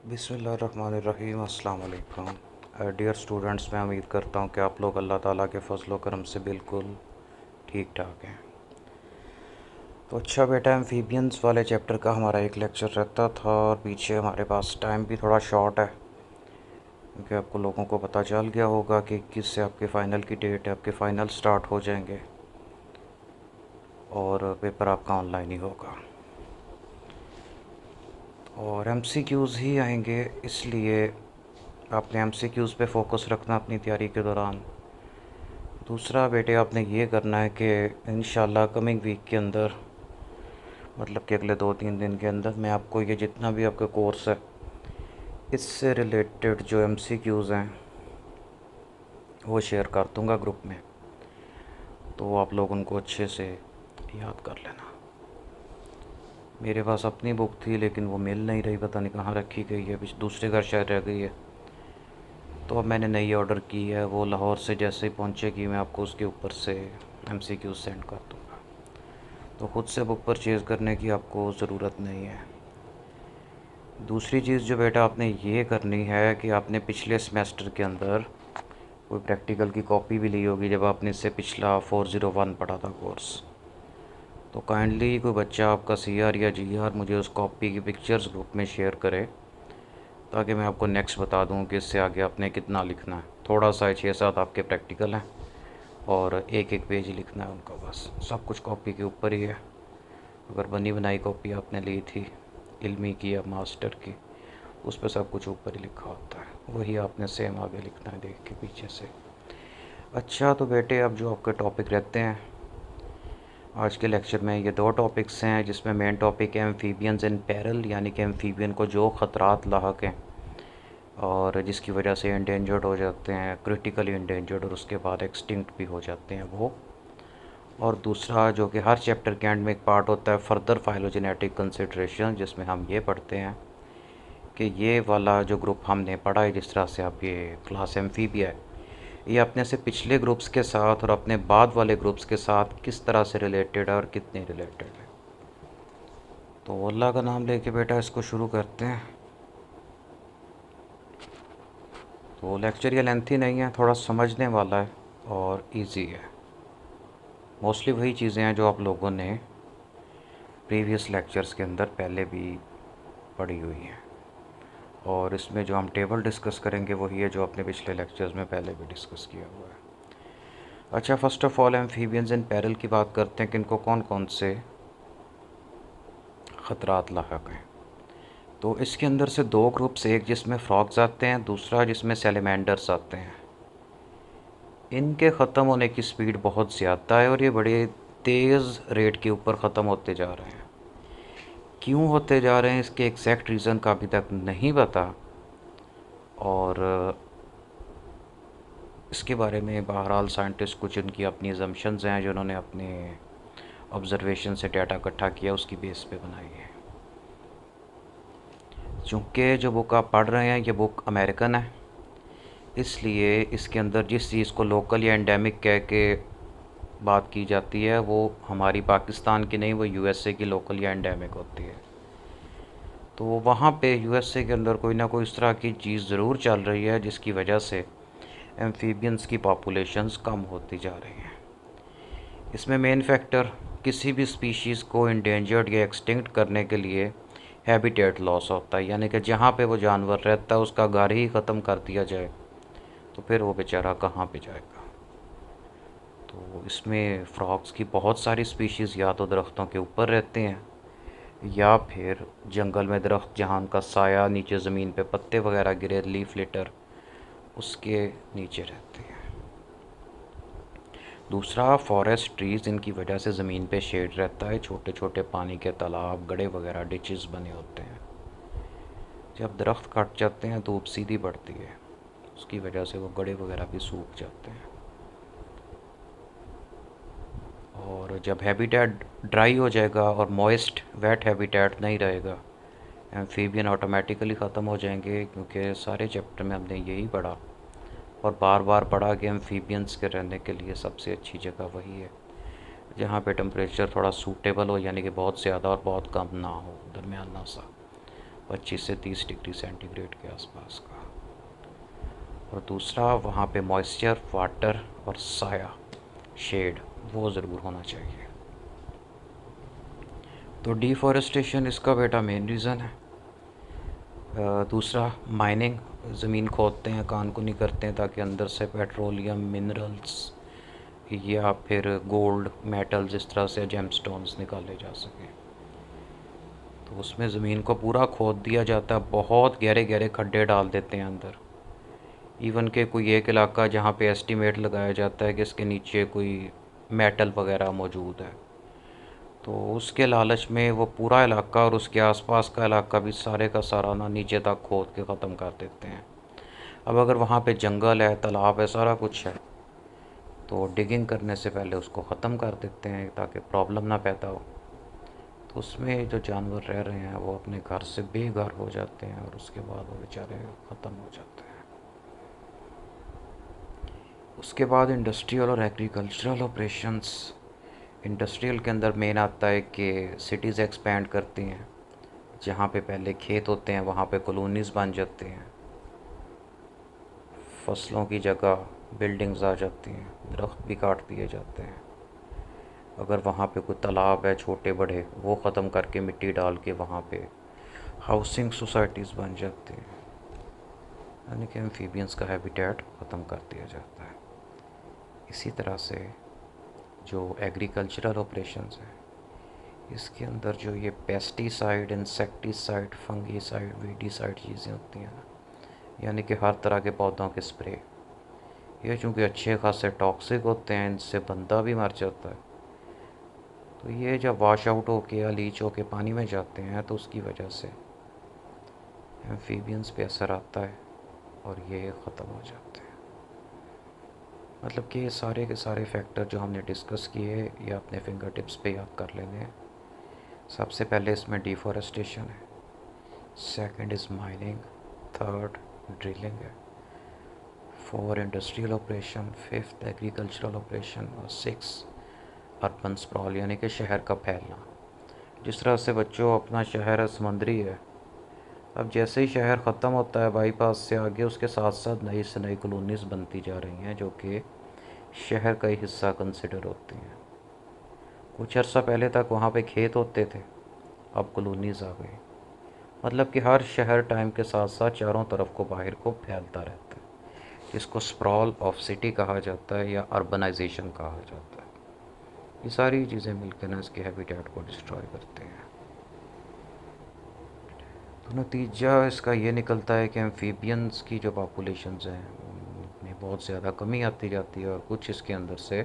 बिस्मिल्लाहिर्रहमानिर्रहीम अस्सलाम वालेकुम। डियर स्टूडेंट्स, मैं उम्मीद करता हूँ कि आप लोग अल्लाह ताला के फजल करम से बिल्कुल ठीक ठाक हैं। तो अच्छा बेटा, एम्फीबियंस वाले चैप्टर का हमारा एक लेक्चर रहता था और पीछे हमारे पास टाइम भी थोड़ा शॉर्ट है, क्योंकि आपको लोगों को पता चल गया होगा कि 21 से आपके फ़ाइनल की डेट है, आपके फ़ाइनल स्टार्ट हो जाएंगे और पेपर आपका ऑनलाइन ही होगा और एमसीक्यूज़ ही आएंगे, इसलिए आपने एमसीक्यूज़ पे फोकस रखना अपनी तैयारी के दौरान। दूसरा बेटे, आपने ये करना है कि इंशाल्लाह कमिंग वीक के अंदर, मतलब कि अगले 2-3 दिन के अंदर, मैं आपको ये जितना भी आपका कोर्स है इससे रिलेटेड जो एमसीक्यूज़ हैं वो शेयर कर दूँगा ग्रुप में, तो आप लोग उनको अच्छे से याद कर लेना। मेरे पास अपनी बुक थी लेकिन वो मिल नहीं रही, पता नहीं कहाँ रखी गई है, दूसरे घर शायद रह गई है, तो अब मैंने नई ऑर्डर की है। वो लाहौर से जैसे ही पहुँचेगी मैं आपको उसके ऊपर से एमसीक्यूज़ सेंड कर दूँगा, तो ख़ुद से बुक परचेज़ करने की आपको ज़रूरत नहीं है। दूसरी चीज़ जो बेटा आपने ये करनी है कि आपने पिछले सेमेस्टर के अंदर कोई प्रैक्टिकल की कॉपी भी ली होगी जब आपने इससे पिछला 401 पढ़ा था कोर्स, तो काइंडली कोई बच्चा आपका सीआर या जीआर मुझे उस कॉपी की पिक्चर्स ग्रुप में शेयर करे, ताकि मैं आपको नेक्स्ट बता दूं कि इससे आगे आपने कितना लिखना है। थोड़ा सा 6-7 आपके प्रैक्टिकल हैं और एक एक पेज लिखना है उनका, बस सब कुछ कॉपी के ऊपर ही है। अगर बनी बनाई कॉपी आपने ली थी इल्मी की या मास्टर की, उस पर सब कुछ ऊपर ही लिखा होता है, वही आपने सेम आगे लिखना है देख के पीछे से। अच्छा तो बेटे, अब जो आपके टॉपिक रहते हैं आज के लेक्चर में, ये 2 टॉपिक्स हैं, जिसमें मेन टॉपिक है एम्फीबियंस इन पेरिल, यानी कि एम्फीबियन को जो ख़तरात लाहक हैं और जिसकी वजह से इंडेंजर्ड हो जाते हैं, क्रिटिकली इंडेंजर्ड, और उसके बाद एक्सटिंक्ट भी हो जाते हैं वो। और दूसरा जो कि हर चैप्टर के एंड में एक पार्ट होता है, फर्दर फाइलोजेनेटिक कंसिड्रेशन, जिसमें हम ये पढ़ते हैं कि ये वाला जो ग्रुप हमने पढ़ा है, जिस तरह से आप ये क्लास एम्फीबिया है, ये अपने से पिछले ग्रुप्स के साथ और अपने बाद वाले ग्रुप्स के साथ किस तरह से रिलेटेड है और कितने रिलेटेड है। तो अल्लाह का नाम लेके बेटा इसको शुरू करते हैं। तो लेक्चर ये लेंथी नहीं है, थोड़ा समझने वाला है और इजी है। मोस्टली वही चीज़ें हैं जो आप लोगों ने प्रीवियस लेक्चर्स के अंदर पहले भी पढ़ी हुई हैं, और इसमें जो हम टेबल डिस्कस करेंगे वही है जो आपने पिछले लेक्चर्स में पहले भी डिस्कस किया हुआ है। अच्छा, first of all amphibians in peril की बात करते हैं कि इनको कौन कौन से ख़तरात लाहक हैं। तो इसके अंदर से 2 ग्रुप्स, एक जिसमें फ्रॉग्स आते हैं, दूसरा जिसमें सैलमेंडर्स आते हैं। इनके ख़त्म होने की स्पीड बहुत ज़्यादा है और ये बड़े तेज़ रेट के ऊपर ख़त्म होते जा रहे हैं। क्यों होते जा रहे हैं इसके एग्जैक्ट रीज़न का अभी तक नहीं पता, और इसके बारे में बहरहाल साइंटिस्ट कुछ उनकी अपनी अजम्पशंस हैं जो उन्होंने अपने ऑब्ज़र्वेशन से डाटा इकट्ठा किया उसकी बेस पे बनाई है। चूँकि जो बुक आप पढ़ रहे हैं ये बुक अमेरिकन है, इसलिए इसके अंदर जिस चीज़ को लोकल या एंडेमिक कह के बात की जाती है वो हमारी पाकिस्तान की नहीं, वो यूएसए की लोकल या एंडेमिक होती है। तो वहाँ पे यूएसए के अंदर कोई ना कोई इस तरह की चीज़ ज़रूर चल रही है जिसकी वजह से एम्फीबियंस की पॉपुलेशंस कम होती जा रही हैं। इसमें मेन फैक्टर किसी भी स्पीशीज़ को इंडेंजर्ड या एक्सटिंक्ट करने के लिए हैबिटेट लॉस होता है, यानी कि जहाँ पे वो जानवर रहता है उसका घर ही ख़त्म कर दिया जाए तो फिर वो बेचारा कहाँ पे जाएगा। तो इसमें फ्रॉग्स की बहुत सारी स्पीशीज़ या तो दरख्तों के ऊपर रहते हैं या फिर जंगल में दरख्त जहाँ उनका साया नीचे ज़मीन पे पत्ते वगैरह गिरे, लीफ लिटर, उसके नीचे रहते हैं। दूसरा, फॉरेस्ट ट्रीज़, इनकी वजह से ज़मीन पे शेड रहता है, छोटे छोटे पानी के तालाब, गड्ढे वगैरह, डिचेस बने होते हैं। जब दरख्त कट जाते हैं धूप सीधी पड़ती है, उसकी वजह से वो गड्ढे वगैरह भी सूख जाते हैं, और जब हैबिटेट ड्राई हो जाएगा और मॉइस्ट वेट हैबिटेट नहीं रहेगा, एम्फीबियन ऑटोमेटिकली ख़त्म हो जाएंगे, क्योंकि सारे चैप्टर में हमने यही पढ़ा और बार बार पढ़ा कि एम्फीबियंस के रहने के लिए सबसे अच्छी जगह वही है जहाँ पे टेम्परेचर थोड़ा सूटेबल हो, यानी कि बहुत ज़्यादा और बहुत कम ना हो, दरमियाना सा। 25 से 30 डिग्री सेंटीग्रेड के आसपास का। और दूसरा वहाँ पे मॉइस्चर, वाटर और साया, शेड, वो ज़रूर होना चाहिए। तो डिफ़ॉरेस्टेशन इसका बेटा मेन रीज़न है। दूसरा माइनिंग, ज़मीन खोदते हैं, कानकुनी करते हैं ताकि अंदर से पेट्रोलियम, मिनरल्स या फिर गोल्ड, मेटल्स, इस तरह से जेमस्टोन्स निकाले जा सकें। तो उसमें ज़मीन को पूरा खोद दिया जाता है, बहुत गहरे गहरे खड्डे डाल देते हैं अंदर। इवन के कोई एक इलाका जहाँ पे एस्टीमेट लगाया जाता है कि इसके नीचे कोई मेटल वगैरह मौजूद है, तो उसके लालच में वो पूरा इलाका और उसके आसपास का इलाका भी सारे का सारा ना नीचे तक खोद के ख़त्म कर देते हैं। अब अगर वहाँ पे जंगल है, तालाब है, सारा कुछ है, तो डिगिंग करने से पहले उसको ख़त्म कर देते हैं ताकि प्रॉब्लम ना पैदा हो। तो उसमें जो जानवर रह रहे हैं वो अपने घर से बेघर हो जाते हैं और उसके बाद वो बेचारे ख़त्म हो जाते हैं। उसके बाद इंडस्ट्रियल और एग्रीकल्चरल ऑपरेशंस। इंडस्ट्रियल के अंदर मेन आता है कि सिटीज़ एक्सपेंड करती हैं, जहाँ पे पहले खेत होते हैं वहाँ पे कॉलोनीज़ बन जाते हैं, फसलों की जगह बिल्डिंग्स आ जाती हैं, दरख्त भी काट दिए जाते हैं। अगर वहाँ पे कोई तालाब है छोटे बड़े, वो ख़त्म करके मिट्टी डाल के वहाँ पे हाउसिंग सोसाइटीज़ बन जाती हैं, यानी कि एम्फीबियंस का हैबिटेट ख़त्म कर दिया जाता है। इसी तरह से जो एग्रीकल्चरल ऑपरेशंस हैं, इसके अंदर जो ये पेस्टिसाइड, इंसेक्टिसाइड, फंगीसाइड, वीडीसाइड चीज़ें होती हैं ना, यानी कि हर तरह के पौधों के स्प्रे, ये चूँकि अच्छे खासे टॉक्सिक होते हैं, इनसे बंदा भी मर जाता है। तो ये जब वाश आउट होके या लीच होके पानी में जाते हैं तो उसकी वजह से एम्फीबियंस पे असर आता है और ये ख़त्म हो जाते हैं। मतलब कि ये सारे के सारे फैक्टर जो हमने डिस्कस किए ये अपने फिंगर टिप्स पे याद कर लेने हैं। सबसे पहले इसमें डिफॉरेस्टेशन है, second is mining, third drilling है, four industrial operation, fifth agricultural operation और सिक्स अर्बन स्प्रॉल, यानी कि शहर का फैलना। जिस तरह से बच्चों अपना शहर समंदरी है, अब जैसे ही शहर ख़त्म होता है बाईपास से आगे, उसके साथ साथ नई से नई कॉलोनीज़ बनती जा रही हैं जो कि शहर का ही हिस्सा कंसिडर होती हैं। कुछ अर्सा पहले तक वहाँ पे खेत होते थे, अब कॉलोनीज़ आ गई। मतलब कि हर शहर टाइम के साथ साथ चारों तरफ को बाहर को फैलता रहता है, जिसको स्प्रॉल ऑफ सिटी कहा जाता है या अर्बनाइजेशन कहा जाता है। ये सारी चीज़ें मिलकर ना इसके हैबिटेट को डिस्ट्रॉय करते हैं। तो नतीजा इसका ये निकलता है कि एम्फीबियंस की जो पॉपुलेशंस हैं उनमें बहुत ज़्यादा कमी आती जाती है और कुछ इसके अंदर से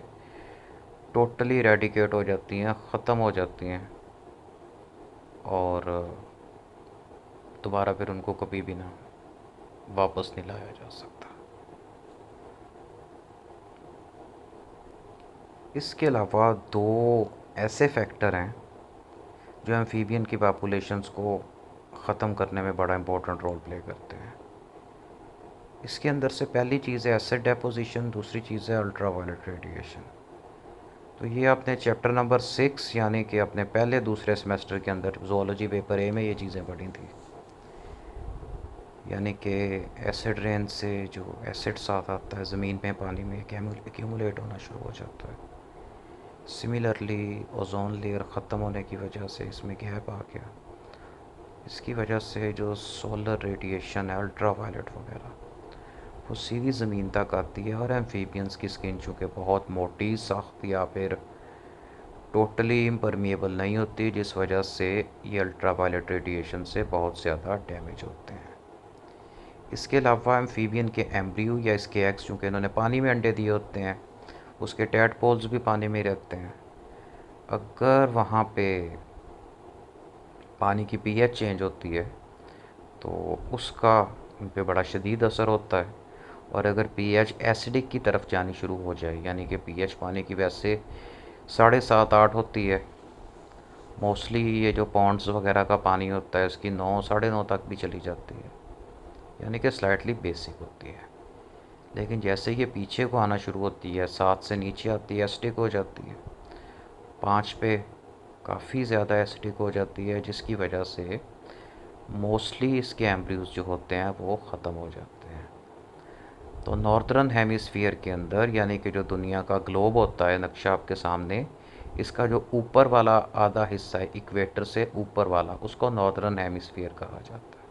टोटली इरेडिकेट हो जाती हैं, ख़त्म हो जाती हैं और दोबारा फिर उनको कभी भी ना वापस नहीं लाया जा सकता। इसके अलावा दो ऐसे फैक्टर हैं जो एम्फीबियन की पॉपुलेशंस को ख़त्म करने में बड़ा इम्पोर्टेंट रोल प्ले करते हैं। इसके अंदर से पहली चीज़ है एसिड डेपोजिशन, दूसरी चीज़ है अल्ट्रावायलेट रेडिएशन। तो ये आपने चैप्टर नंबर 6 यानी कि अपने पहले दूसरे सेमेस्टर के अंदर ज़ूलॉजी पेपर ए में ये चीज़ें पढ़ी थी। यानी कि एसिड रेन से जो एसिड साथ आता है ज़मीन में, पानी में एक्यूमुलेट होना शुरू हो जाता है। सिमिलरली ओजोन लेयर ख़त्म होने की वजह से इसमें गैप आ गया। इसकी वजह से जो सोलर रेडिएशन है, अल्ट्रावायलेट वगैरह, वो सीधी ज़मीन तक आती है और एम्फीबियंस की स्किन चूँकि बहुत मोटी, सख्त या फिर टोटली इम्परमिएबल नहीं होती, जिस वजह से ये अल्ट्रावायलेट रेडिएशन से बहुत ज़्यादा डैमेज होते हैं। इसके अलावा एम्फीबियन के एम्ब्रियो या इसके एग्स, चूँकि इन्होंने पानी में अंडे दिए होते हैं, उसके टैडपोल्स भी पानी में रहते हैं। अगर वहाँ पे पानी की पीएच चेंज होती है तो उसका उन पे बड़ा शदीद असर होता है। और अगर पीएच एसिडिक की तरफ जानी शुरू हो जाए, यानी कि पीएच पानी की वैसे 7.5-8 होती है, मोस्टली ये जो पॉन्ड्स वगैरह का पानी होता है इसकी 9, 9.5 तक भी चली जाती है, यानी कि स्लाइटली बेसिक होती है। लेकिन जैसे ये पीछे को आना शुरू होती है, 7 से नीचे आती है, एसिडिक हो जाती है, 5 पे काफ़ी ज़्यादा एसिडिक हो जाती है, जिसकी वजह से मोस्टली इसके एम्ब्रियोज जो होते हैं वो ख़त्म हो जाते हैं। तो नॉर्दर्न हेमिस्फीयर के अंदर, यानी कि जो दुनिया का ग्लोब होता है नक्शा आपके सामने, इसका जो ऊपर वाला आधा हिस्सा है इक्वेटर से ऊपर वाला, उसको नॉर्दर्न हेमिस्फीयर कहा जाता है।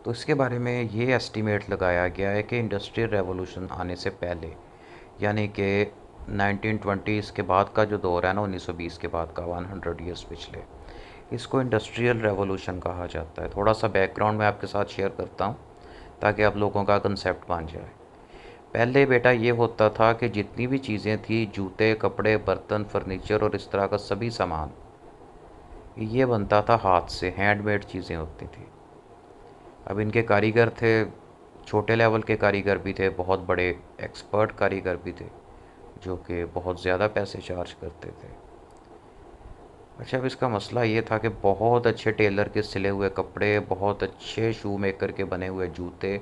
तो इसके बारे में ये एस्टीमेट लगाया गया है कि इंडस्ट्रियल रेवोल्यूशन आने से पहले, यानी कि 1920 के बाद का जो दौर है ना, 1920 के बाद का 100 ईयर्स पिछले, इसको इंडस्ट्रियल रेवोल्यूशन कहा जाता है। थोड़ा सा बैकग्राउंड मैं आपके साथ शेयर करता हूँ ताकि आप लोगों का कंसेप्ट बन जाए। पहले बेटा ये होता था कि जितनी भी चीज़ें थी, जूते, कपड़े, बर्तन, फर्नीचर और इस तरह का सभी सामान, ये बनता था हाथ से, हैंडमेड चीज़ें होती थी। अब इनके कारीगर थे, छोटे लेवल के कारीगर भी थे, बहुत बड़े एक्सपर्ट कारीगर भी थे, जो कि बहुत ज़्यादा पैसे चार्ज करते थे। अच्छा, अब इसका मसला ये था कि बहुत अच्छे टेलर के सिले हुए कपड़े, बहुत अच्छे शू मेकर के बने हुए जूते,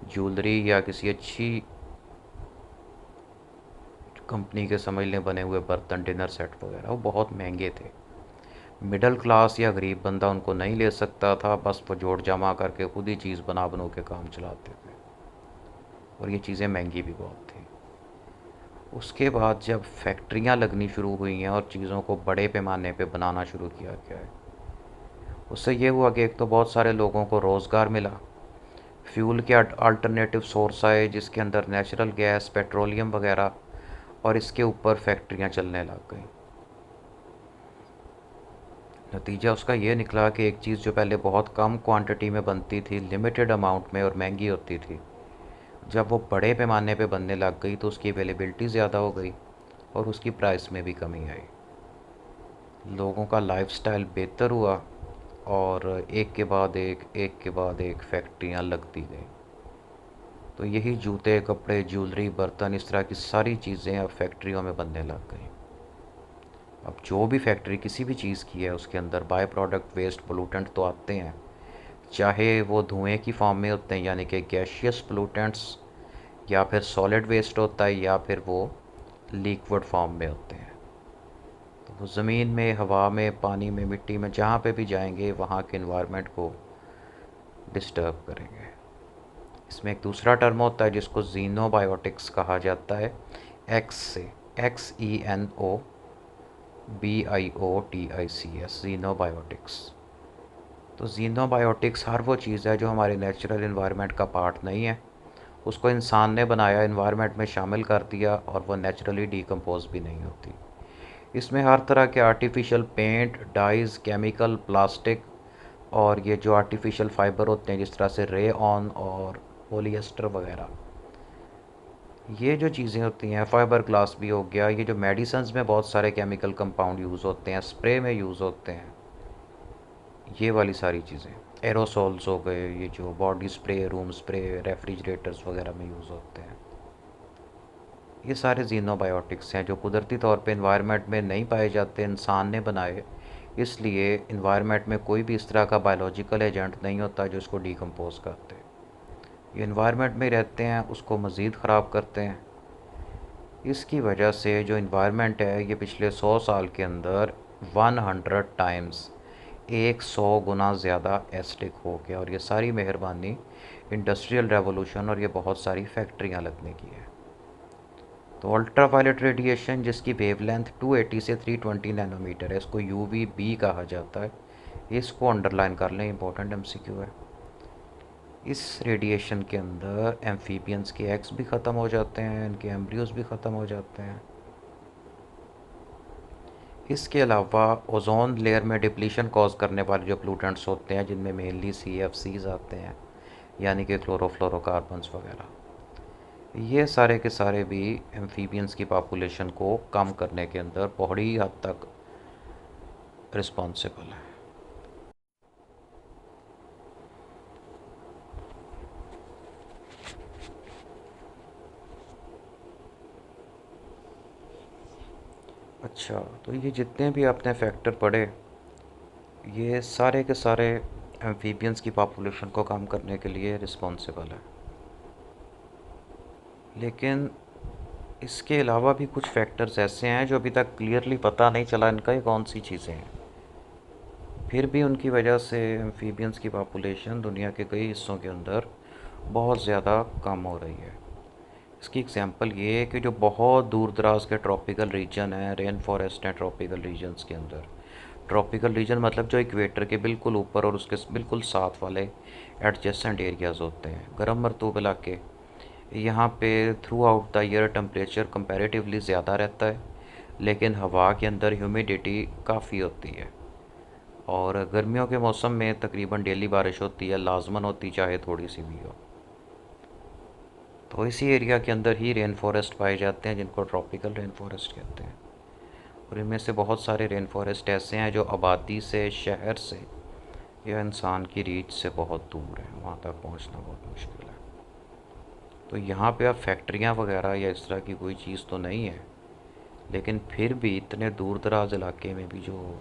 ज्वेलरी या किसी अच्छी कंपनी के समझ लें बने हुए बर्तन, डिनर सेट वगैरह, वो बहुत महंगे थे। मिडिल क्लास या गरीब बंदा उनको नहीं ले सकता था, बस वो जोड़ जमा करके खुद ही चीज़ बना बनू के काम चलाते थे, और ये चीज़ें महंगी भी बहुत थी। उसके बाद जब फैक्ट्रियाँ लगनी शुरू हुई हैं और चीज़ों को बड़े पैमाने पे बनाना शुरू किया गया है, उससे ये हुआ कि एक तो बहुत सारे लोगों को रोज़गार मिला, फ्यूल के अल्टरनेटिव सोर्स आए जिसके अंदर नेचुरल गैस, पेट्रोलियम वगैरह, और इसके ऊपर फैक्ट्रियाँ चलने लग गई। नतीजा उसका ये निकला कि एक चीज़ जो पहले बहुत कम क्वांटिटी में बनती थी, लिमिटेड अमाउंट में और महंगी होती थी, जब वो बड़े पैमाने पे बनने लग गई तो उसकी अवेलेबिलिटी ज़्यादा हो गई और उसकी प्राइस में भी कमी आई। लोगों का लाइफस्टाइल बेहतर हुआ और एक के बाद एक फैक्ट्रियाँ लगती गई। तो यही जूते, कपड़े, ज्वेलरी, बर्तन, इस तरह की सारी चीज़ें अब फैक्ट्रियों में बनने लग गई। अब जो भी फैक्ट्री किसी भी चीज़ की है, उसके अंदर बाय प्रोडक्ट, वेस्ट, पोलूटेंट तो आते हैं, चाहे वो धुएं की फॉर्म में होते हैं यानी कि गैशियस पोलूटेंट्स, या फिर सॉलिड वेस्ट होता है, या फिर वो लिक्विड फॉर्म में होते हैं। तो वो ज़मीन में, हवा में, पानी में, मिट्टी में, जहाँ पे भी जाएंगे वहाँ के इन्वायरमेंट को डिस्टर्ब करेंगे। इसमें एक दूसरा टर्म होता है जिसको जीनोबायोटिक्स कहा जाता है, एक्स से, XENOBIOTICS, जीनोबायोटिक्स। तो जीनोबायोटिक्स हर वो चीज़ है जो हमारे नेचुरल इन्वायरमेंट का पार्ट नहीं है, उसको इंसान ने बनाया, इन्वायरमेंट में शामिल कर दिया, और वो नेचुरली डिकम्पोज भी नहीं होती। इसमें हर तरह के artificial paint, dyes, chemical, plastic, और ये जो आर्टिफिशियल फ़ाइबर होते हैं जिस तरह से रेऑन और पॉलिएस्टर वगैरह, ये जो चीज़ें होती हैं, फाइबर ग्लास भी हो गया, ये जो मेडिसन्स में बहुत सारे केमिकल कंपाउंड यूज़ होते हैं, स्प्रे में यूज़ होते हैं, ये वाली सारी चीज़ें, एरोसोल्स हो गए, ये जो body spray, room spray, refrigerators वगैरह में यूज़ होते हैं, ये सारे जीनोबायोटिक्स हैं जो कुदरती तौर पे इन्वायरमेंट में नहीं पाए जाते, इंसान ने बनाए। इसलिए इन्वायरमेंट में कोई भी इस तरह का बायोलॉजिकल एजेंट नहीं होता जो इसको डिकम्पोज करते, ये इन्वायरमेंट में रहते हैं, उसको मज़ीद ख़राब करते हैं। इसकी वजह से जो इन्वायरमेंट है ये पिछले 100 साल के अंदर 100 टाइम्स, 100 गुना ज़्यादा एसिडिक हो गया, और ये सारी मेहरबानी इंडस्ट्रियल रेवोल्यूशन और ये बहुत सारी फैक्ट्रियाँ लगने की है। तो अल्ट्रावायलेट रेडिएशन जिसकी वेवलेंथ 280 से 320 नैनोमीटर है, इसको UVB कहा जाता है, इसको अंडरलाइन कर लें, इंपॉर्टेंट MCQ है। इस रेडिएशन के अंदर एम्फीबियंस के एग्स भी ख़त्म हो जाते हैं, इनके एम्ब्रियोज भी ख़त्म हो जाते हैं। इसके अलावा ओजोन लेयर में डिप्लीशन कॉज करने वाले जो पोllutants होते हैं, जिनमें मेनली CFCs आते हैं, यानी कि क्लोरोफ्लोरोकार्बन्स वगैरह, ये सारे के सारे भी एम्फीबियंस की पॉपुलेशन को कम करने के अंदर बड़ी हद तक रिस्पॉन्सिबल है। अच्छा, तो ये जितने भी आपने फैक्टर पढ़े, ये सारे के सारे एम्फीबियंस की पॉपुलेशन को कम करने के लिए रिस्पॉन्सिबल है। लेकिन इसके अलावा भी कुछ फैक्टर्स ऐसे हैं जो अभी तक क्लियरली पता नहीं चला इनका ये कौन सी चीज़ें हैं। फिर भी उनकी वजह से एम्फीबियंस की पॉपुलेशन दुनिया के कई हिस्सों के अंदर बहुत ज़्यादा कम हो रही है। इसकी एग्जांपल ये है कि जो बहुत दूर दराज के ट्रॉपिकल रीजन है, रेन फॉरेस्ट हैं ट्रॉपिकल रीजन्स के अंदर। ट्रॉपिकल रीजन मतलब जो इक्वेटर के बिल्कुल ऊपर और उसके बिल्कुल साथ वाले एडजेसेंट एरियाज़ होते हैं, गर्म मरतूब इलाके। यहाँ पे through out the year temperature comparatively ज़्यादा रहता है, लेकिन हवा के अंदर ह्यूमिडिटी काफ़ी होती है। और गर्मियों के मौसम में तकरीबन डेली बारिश होती है, लाजमन होती चाहे थोड़ी सी भी हो। तो इसी एरिया के अंदर ही रेन फॉरेस्ट पाए जाते हैं जिनको ट्रॉपिकल रेन फॉरेस्ट कहते हैं। और इनमें से बहुत सारे रेन फॉरेस्ट ऐसे हैं जो आबादी से, शहर से या इंसान की रीच से बहुत दूर है, वहाँ तक पहुँचना बहुत मुश्किल है। तो यहाँ पे अब फैक्ट्रियाँ वगैरह या इस तरह की कोई चीज़ तो नहीं है, लेकिन फिर भी इतने दूर दराज इलाके में भी जो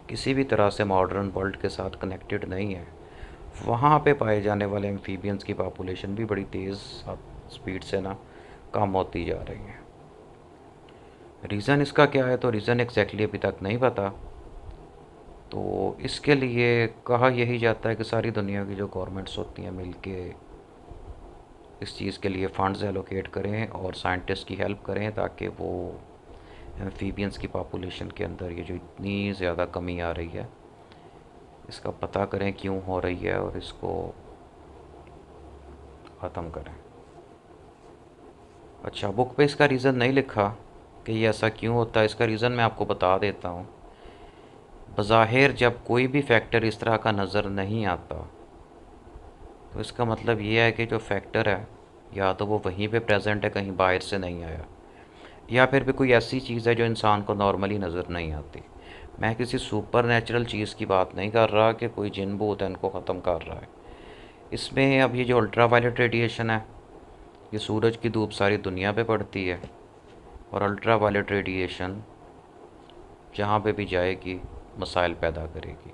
किसी भी तरह से मॉडर्न वर्ल्ड के साथ कनेक्टेड नहीं है, वहाँ पे पाए जाने वाले एम्फीबियंस की पॉपुलेशन भी बड़ी तेज़ स्पीड से ना कम होती जा रही है। रीज़न इसका क्या है, तो रीज़न एग्जैक्टली अभी तक नहीं पता। तो इसके लिए कहा यही जाता है कि सारी दुनिया की जो गवर्नमेंट्स होती हैं मिलके इस चीज़ के लिए फ़ंड्स एलोकेट करें और साइंटिस्ट की हेल्प करें, ताकि वो एम्फीबियंस की पॉपुलेशन के अंदर ये जो इतनी ज़्यादा कमी आ रही है, इसका पता करें क्यों हो रही है और इसको ख़त्म करें। अच्छा, बुक पे इसका रीज़न नहीं लिखा कि ये ऐसा क्यों होता है। इसका रीज़न मैं आपको बता देता हूँ। बज़ाहिर जब कोई भी फैक्टर इस तरह का नज़र नहीं आता, तो इसका मतलब ये है कि जो फैक्टर है या तो वो वहीं पे प्रेजेंट है, कहीं बाहर से नहीं आया, या फिर भी कोई ऐसी चीज़ है जो इंसान को नॉर्मली नज़र नहीं आती। मैं किसी सुपर नेचुरल चीज़ की बात नहीं कर रहा कि कोई जिन भूत है इनको ख़त्म कर रहा है। इसमें अब ये जो अल्ट्रा वायलेट रेडिएशन है, ये सूरज की धूप सारी दुनिया पे पड़ती है, और अल्ट्रा वायलेट रेडिएशन जहाँ पे भी जाएगी मसाइल पैदा करेगी।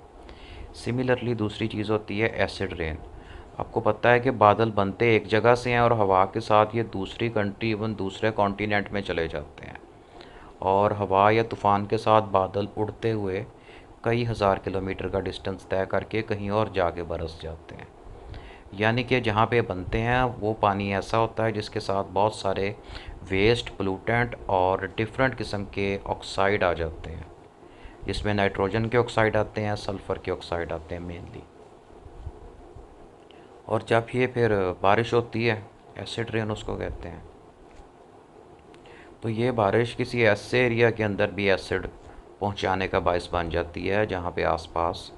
सिमिलरली दूसरी चीज़ होती है एसिड रेन। आपको पता है कि बादल बनते एक जगह से हैं और हवा के साथ ये दूसरी कंट्री, इवन दूसरे कॉन्टिनेंट में चले जाते हैं, और हवा या तूफ़ान के साथ बादल उड़ते हुए कई हज़ार किलोमीटर का डिस्टेंस तय करके कहीं और जाके बरस जाते हैं। यानी कि जहाँ पे बनते हैं वो पानी ऐसा होता है जिसके साथ बहुत सारे वेस्ट, पोलूटेंट और डिफरेंट किस्म के ऑक्साइड आ जाते हैं, जिसमें नाइट्रोजन के ऑक्साइड आते हैं, सल्फ़र के ऑक्साइड आते हैं मेनली। और जब ये फिर बारिश होती है, एसिड रेन उसको कहते हैं, तो ये बारिश किसी ऐसे एरिया के अंदर भी एसिड पहुंचाने का बायस बन जाती है जहाँ पे आसपास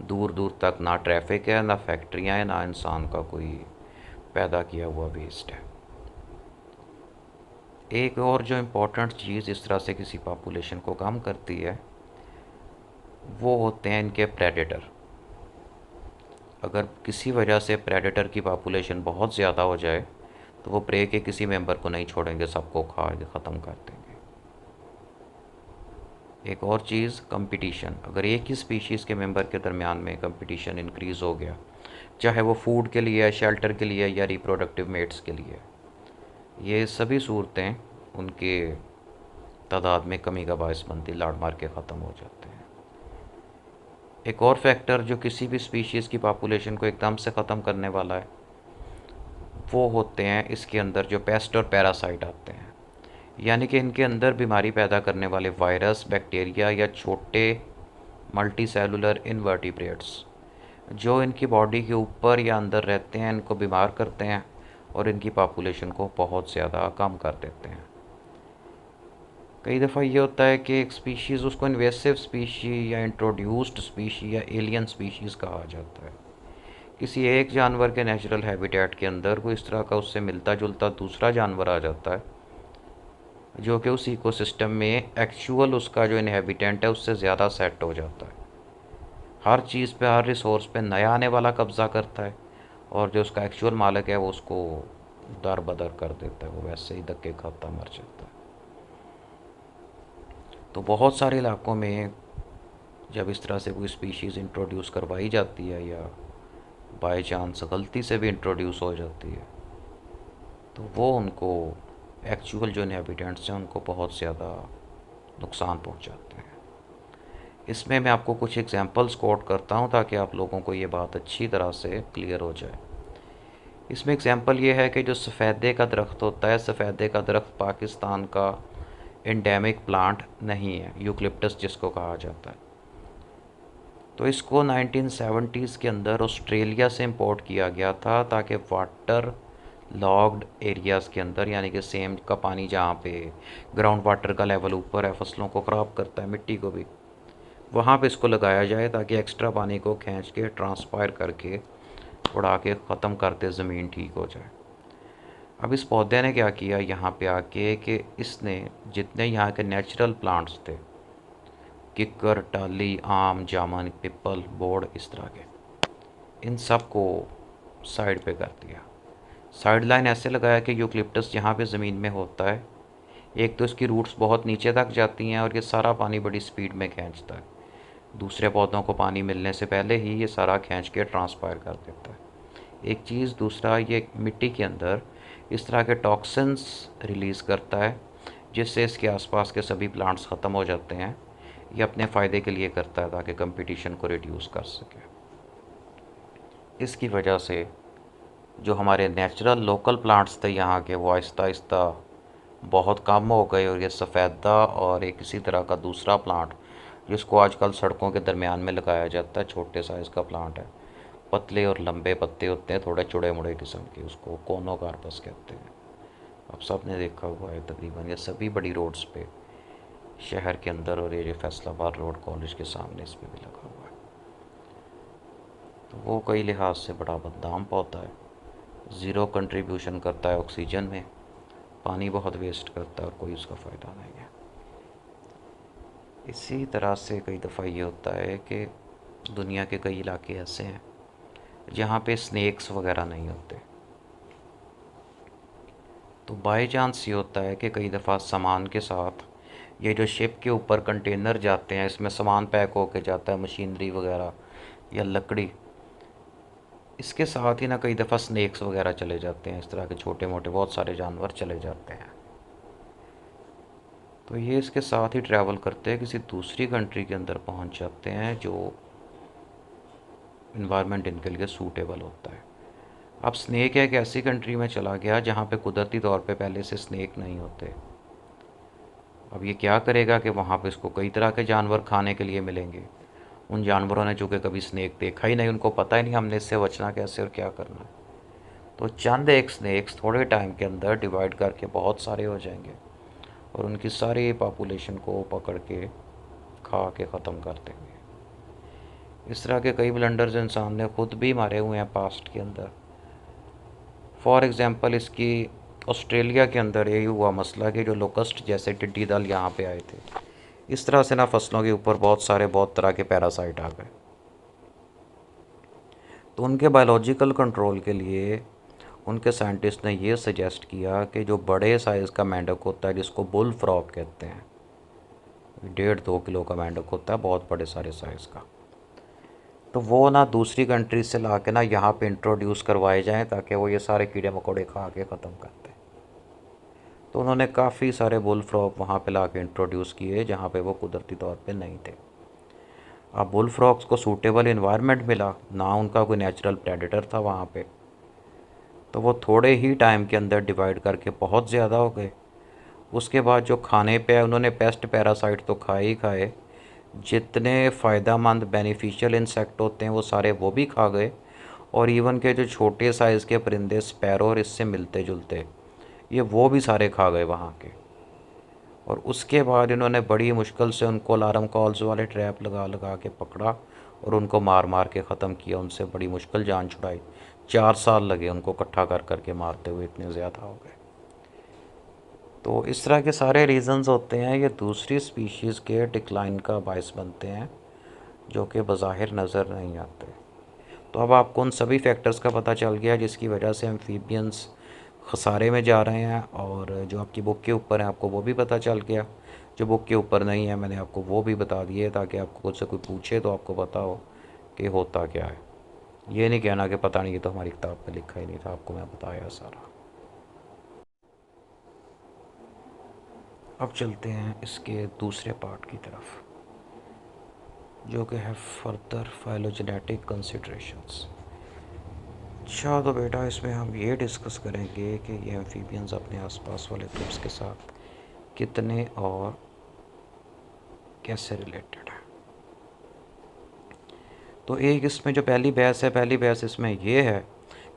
दूर दूर तक ना ट्रैफिक है, ना फैक्ट्रियाँ हैं, ना इंसान का कोई पैदा किया हुआ वेस्ट है। एक और जो इम्पोर्टेंट चीज़ इस तरह से किसी पॉपुलेशन को कम करती है, वो होते हैं इनके प्रेडेटर। अगर किसी वजह से प्रेडेटर की पॉपुलेशन बहुत ज़्यादा हो जाए, तो वो प्रे के किसी मेंबर को नहीं छोड़ेंगे, सबको खा के ख़त्म कर देंगे। एक और चीज़, कंपटीशन। अगर एक ही स्पीशीज़ के मेंबर के दरमियान में कंपटीशन इंक्रीज़ हो गया, चाहे वो फूड के लिए, शेल्टर के लिए या रिप्रोडक्टिव मेट्स के लिए, ये सभी सूरतें उनके तादाद में कमी का बायस बनती, लाड़ मार के ख़त्म हो जाते हैं। एक और फैक्टर जो किसी भी स्पीशीज़ की पॉपुलेशन को एकदम से ख़त्म करने वाला है, वो होते हैं इसके अंदर जो पेस्ट और पैरासाइट आते हैं। यानी कि इनके अंदर बीमारी पैदा करने वाले वायरस, बैक्टीरिया या छोटे मल्टी सेलुलर इनवर्टिब्रेट्स जो इनकी बॉडी के ऊपर या अंदर रहते हैं, इनको बीमार करते हैं और इनकी पॉपुलेशन को बहुत ज़्यादा कम कर देते हैं। कई दफ़ा ये होता है कि एक स्पीशीज़, उसको इन्वेसिव स्पीशी या इंट्रोड्यूस्ड स्पीशी या एलियन स्पीशीज़ कहा जाता है। किसी एक जानवर के नेचुरल हैबिटेट के अंदर कोई इस तरह का उससे मिलता जुलता दूसरा जानवर आ जाता है, जो कि उस इकोसिस्टम में एक्चुअल उसका जो इनहेबिटेंट है उससे ज़्यादा सेट हो जाता है। हर चीज़ पे, हर रिसोर्स पे नया आने वाला कब्ज़ा करता है, और जो उसका एक्चुअल मालिक है वो उसको दर बदर कर देता है, वो वैसे ही धक्के खाता मर जाता है। तो बहुत सारे इलाकों में जब इस तरह से कोई स्पीशीज़ इंट्रोड्यूस करवाई जाती है या बाय चांस गलती से भी इंट्रोड्यूस हो जाती है, तो वो उनको एक्चुअल जो इनहेबिटेंट्स हैं उनको बहुत ज़्यादा नुकसान पहुंचाते हैं। इसमें मैं आपको कुछ एग्जांपल्स कोट करता हूँ ताकि आप लोगों को ये बात अच्छी तरह से क्लियर हो जाए। इसमें एग्जांपल ये है कि जो सफ़ेदे का दरख्त होता है, सफ़ेदे का दरख्त पाकिस्तान का एंडेमिक प्लांट नहीं है, यूकलिप्टस जिसको कहा जाता है। तो इसको 1970s के अंदर ऑस्ट्रेलिया से इंपोर्ट किया गया था ताकि वाटर लॉग्ड एरियाज़ के अंदर, यानी कि सेम का पानी जहाँ पे ग्राउंड वाटर का लेवल ऊपर है, फसलों को ख़राब करता है, मिट्टी को भी, वहाँ पे इसको लगाया जाए ताकि एक्स्ट्रा पानी को खींच के ट्रांसपायर करके उड़ा के ख़त्म करते ज़मीन ठीक हो जाए। अब इस पौधे ने क्या किया यहाँ पे आके कि इसने जितने यहाँ के नेचुरल प्लांट्स थे, किक्कर, टाली, आम, जामुन, पिपल, बोर्ड, इस तरह के, इन सब को साइड पे कर दिया। साइड लाइन ऐसे लगाया कि यूकलिप्टस जहाँ पे ज़मीन में होता है, एक तो इसकी रूट्स बहुत नीचे तक जाती हैं और ये सारा पानी बड़ी स्पीड में खींचता है, दूसरे पौधों को पानी मिलने से पहले ही ये सारा खींच के ट्रांसपायर कर देता है। एक चीज़, दूसरा ये मिट्टी के अंदर इस तरह के टॉक्सिन्स रिलीज़ करता है जिससे इसके आसपास के सभी प्लांट्स ख़त्म हो जाते हैं। ये अपने फ़ायदे के लिए करता है ताकि कंपटीशन को रिड्यूस कर सके। इसकी वजह से जो हमारे नेचुरल लोकल प्लांट्स थे यहाँ के, वो आहिस्ता आहिस्ता बहुत कम हो गए और ये सफ़ेदा और एक इसी तरह का दूसरा प्लांट जिसको आजकल सड़कों के दरमियान में लगाया जाता है, छोटे साइज़ का प्लांट है, पतले और लंबे पत्ते होते हैं, थोड़े चुड़े मुड़े किस्म के, उसको कोनोकार्पस कहते हैं। अब सब ने देखा हुआ है तकरीबन, ये सभी बड़ी रोड्स पे शहर के अंदर, और ये फैसलाबाद रोड कॉलेज के सामने इस पर भी लगा हुआ है। तो वो कई लिहाज से बड़ा बदनाम पौधा है, ज़ीरो कंट्रीब्यूशन करता है ऑक्सीजन में, पानी बहुत वेस्ट करता है और कोई उसका फ़ायदा नहीं है। इसी तरह से कई दफ़ा ये होता है कि दुनिया के कई इलाके ऐसे हैं जहाँ पे स्नेक्स वगैरह नहीं होते। तो बाई चांस ये होता है कि कई दफ़ा सामान के साथ, ये जो शिप के ऊपर कंटेनर जाते हैं, इसमें सामान पैक होके जाता है, मशीनरी वगैरह या लकड़ी, इसके साथ ही ना कई दफ़ा स्नेक्स वगैरह चले जाते हैं, इस तरह के छोटे मोटे बहुत सारे जानवर चले जाते हैं। तो ये इसके साथ ही ट्रैवल करते हैं, किसी दूसरी कंट्री के अंदर पहुंच जाते हैं जो इन्वायरमेंट इनके लिए सूटेबल होता है। अब स्नेक एक ऐसी कंट्री में चला गया जहाँ पे कुदरती तौर पे पहले से स्नेक नहीं होते। अब ये क्या करेगा कि वहाँ पे इसको कई तरह के जानवर खाने के लिए मिलेंगे। उन जानवरों ने चूँकि कभी स्नेक देखा ही नहीं, उनको पता ही नहीं हमने इससे बचना कैसे और क्या करना है। तो चंद एक स्नेक्स थोड़े टाइम के अंदर डिवाइड करके बहुत सारे हो जाएंगे और उनकी सारी पॉपुलेशन को पकड़ के खा के ख़त्म कर देंगे। इस तरह के कई ब्लंडर्स इंसान ने खुद भी मारे हुए हैं पास्ट के अंदर। फॉर एग्ज़ाम्पल, इसकी ऑस्ट्रेलिया के अंदर यही हुआ मसला कि जो लोकस्ट जैसे टिड्डी दल यहाँ पे आए थे, इस तरह से ना फसलों के ऊपर बहुत तरह के पैरासाइट आ गए। तो उनके बायोलॉजिकल कंट्रोल के लिए उनके साइंटिस्ट ने ये सजेस्ट किया कि जो बड़े साइज़ का मेंढक होता है, जिसको बुल फ्रॉग कहते हैं, 1.5-2 किलो का मेंढक होता है, बहुत बड़े सारे साइज़ का, तो वो ना दूसरी कंट्री से ला के ना यहाँ पे इंट्रोड्यूस करवाए जाएं ताकि वो ये सारे कीड़े मकोड़े खा के ख़त्म कर दें। तो उन्होंने काफ़ी सारे बुल फ्रॉग वहाँ पे ला के इंट्रोड्यूस किए जहाँ पे वो कुदरती तौर पे नहीं थे। अब बुल फ्रॉग्स को सूटेबल इन्वायरमेंट मिला ना, उनका कोई नेचुरल प्रेडेटर था वहाँ पे, तो वो थोड़े ही टाइम के अंदर डिवाइड करके बहुत ज़्यादा हो गए। उसके बाद जो खाने पे उन्होंने पेस्ट पैरासाइट तो खाए ही खाए, जितने फ़ायदेमंद बेनिफिशियल इंसेक्ट होते हैं वो सारे वो भी खा गए, और इवन के जो छोटे साइज़ के परिंदे स्पैरो और इससे मिलते जुलते, ये वो भी सारे खा गए वहाँ के। और उसके बाद इन्होंने बड़ी मुश्किल से उनको अलार्म कॉल्स वाले ट्रैप लगा लगा के पकड़ा और उनको मार मार के ख़त्म किया, उनसे बड़ी मुश्किल जान छुड़ाई। 4 साल लगे उनको इकट्ठा कर कर के मारते हुए, इतने ज़्यादा हो गए। तो इस तरह के सारे रीज़न्स होते हैं, ये दूसरी स्पीशीज़ के डिक्लाइन का बायस बनते हैं जो कि बज़ाहिर नज़र नहीं आते। तो अब आपको उन सभी फैक्टर्स का पता चल गया जिसकी वजह से एम्फीबियंस खसारे में जा रहे हैं, और जो आपकी बुक के ऊपर है आपको वो भी पता चल गया, जो बुक के ऊपर नहीं है मैंने आपको वो भी बता दिए ताकि आपको कुछ से कोई पूछे तो आपको पता हो कि होता क्या है। ये नहीं कहना कि पता नहीं, ये तो हमारी किताब में लिखा ही नहीं था, आपको मैं बताया सारा। अब चलते हैं इसके दूसरे पार्ट की तरफ। जो कि है फर्दर फाइलोजेनेटिक कंसिड्रेशंस। अच्छा तो बेटा इसमें हम ये डिस्कस करेंगे कि ये एम्फीबियंस अपने आसपास वाले ग्रुप्स के साथ कितने और कैसे रिलेटेड है। तो एक इसमें जो पहली बहस इसमें ये है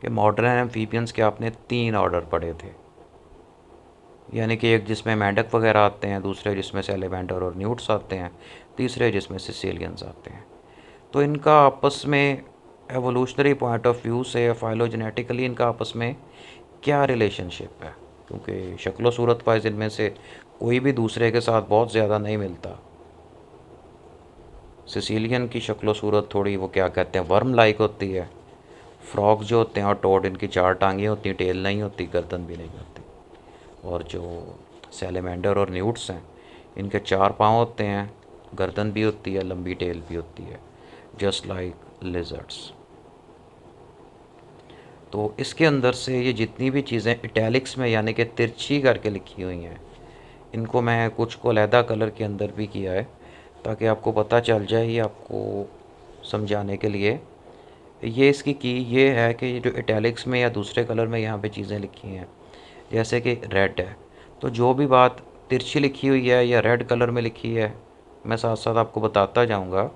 कि मॉडर्न एम्फीबियंस के आपने 3 ऑर्डर पढ़े थे, यानी कि एक जिसमें मेंढक वगैरह आते हैं, दूसरे जिसमें सैलेमेंडर और न्यूट्स आते हैं, तीसरे जिसमें सिसिलियंस आते हैं। तो इनका आपस में एवोल्यूशनरी पॉइंट ऑफ व्यू से फाइलोजेनेटिकली इनका आपस में क्या रिलेशनशिप है, क्योंकि शक्ल सूरत वाइज इनमें से कोई भी दूसरे के साथ बहुत ज़्यादा नहीं मिलता। सिसिलियन की शक्ल सूरत थोड़ी वो क्या कहते हैं वर्म लाइक होती है, फ्रॉग जो होते हैं और टोड इनकी 4 टांगें होती, टेल नहीं होती, गर्दन भी नहीं होती। और जो सैलेमेंडर और न्यूट्स हैं इनके 4 पाँव होते हैं, गर्दन भी होती है, लंबी टेल भी होती है, जस्ट लाइक लिजर्ड्स। तो इसके अंदर से ये जितनी भी चीज़ें इटैलिक्स में यानी कि तिरछी करके लिखी हुई हैं, इनको मैं कुछ को अलहदा कलर के अंदर भी किया है ताकि आपको पता चल जाए, ये आपको समझाने के लिए। ये इसकी की ये है कि ये जो इटैलिक्स में या दूसरे कलर में यहाँ पे चीज़ें लिखी हैं, जैसे कि रेड है, तो जो भी बात तिरछी लिखी हुई है या रेड कलर में लिखी है, मैं साथ साथ आपको बताता जाऊँगा,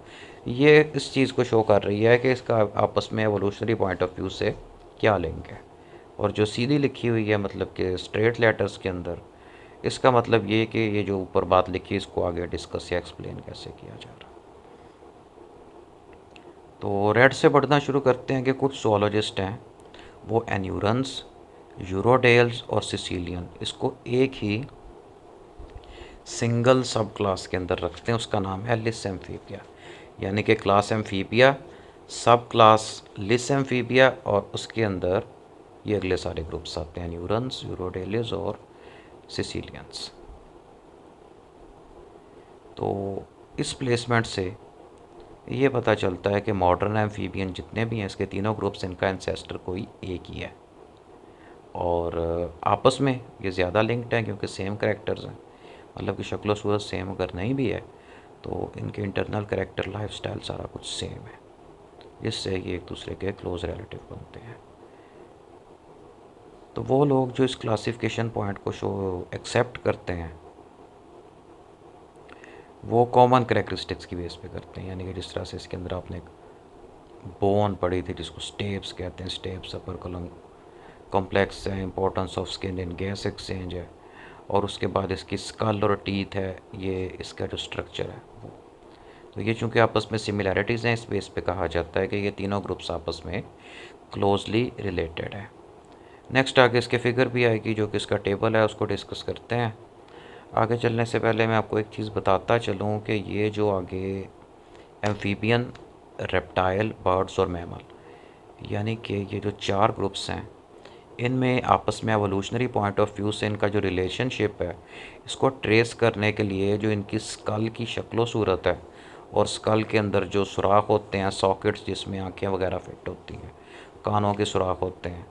ये इस चीज़ को शो कर रही है कि इसका आपस में एवोल्यूशनरी पॉइंट ऑफ व्यू से क्या लिंक है। और जो सीधी लिखी हुई है मतलब कि स्ट्रेट लेटर्स के अंदर, इसका मतलब ये कि ये जो ऊपर बात लिखी है इसको आगे डिस्कस या एक्सप्लेन कैसे किया जा रहा है। तो रेड से पढ़ना शुरू करते हैं कि कुछ zoologist हैं वो एन्यूरन्स, यूरोडेल्स और सिसिलियन इसको एक ही सिंगल सब क्लास के अंदर रखते हैं। उसका नाम है लिस एम्फीबिया, यानी कि क्लास एम्फीबिया, सब क्लास लिस एम्फीबिया, और उसके अंदर ये अगले सारे ग्रुप्स आते हैं, न्यूरन्स, यूरोडेलियस और सिसिलियंस। तो इस प्लेसमेंट से ये पता चलता है कि मॉडर्न एम्फीबियन जितने भी हैं इसके तीनों ग्रुप्स, इनका एंसेस्टर कोई एक ही है और आपस में ये ज़्यादा लिंक्ड हैं क्योंकि सेम करेक्टर्स हैं, मतलब कि शक्ल सूरत सेम अगर नहीं भी है तो इनके इंटरनल करेक्टर, लाइफस्टाइल सारा कुछ सेम है, जिससे ये एक दूसरे के क्लोज रिलेटिव बनते हैं। तो वो लोग जो इस क्लासिफिकेशन पॉइंट को शो एक्सेप्ट करते हैं वो कॉमन करेक्टरिस्टिक्स की बेस पे करते हैं, यानी कि जिस तरह से इसके अंदर आपने बोन पढ़ी थी जिसको स्टेप्स कहते हैं, स्टेप्स अपर कॉलम कॉम्प्लेक्स है, importance of skin in gas exchange है, और उसके बाद इसकी स्कल और टीथ है, ये इसका जो स्ट्रक्चर है वो। तो ये चूँकि आपस में सिमिलैरिटीज़ हैं, इस बेस पे कहा जाता है कि ये तीनों ग्रुप्स आपस में क्लोजली रिलेटेड है। नेक्स्ट आगे इसके फिगर भी आएगी जो कि इसका टेबल है, उसको डिस्कस करते हैं। आगे चलने से पहले मैं आपको एक चीज़ बताता चलूँ कि ये जो आगे एम्फीबियन, रेप्टाइल, बर्ड्स और मैमल, यानी कि ये जो 4 ग्रुप्स हैं इनमें आपस में एवोल्यूशनरी पॉइंट ऑफ व्यू से इनका जो रिलेशनशिप है इसको ट्रेस करने के लिए जो इनकी स्कल की शक्ल सूरत है और स्कल के अंदर जो सुराख होते हैं, सॉकेट्स जिसमें आँखें वगैरह फिट होती हैं, कानों के सुराख होते हैं,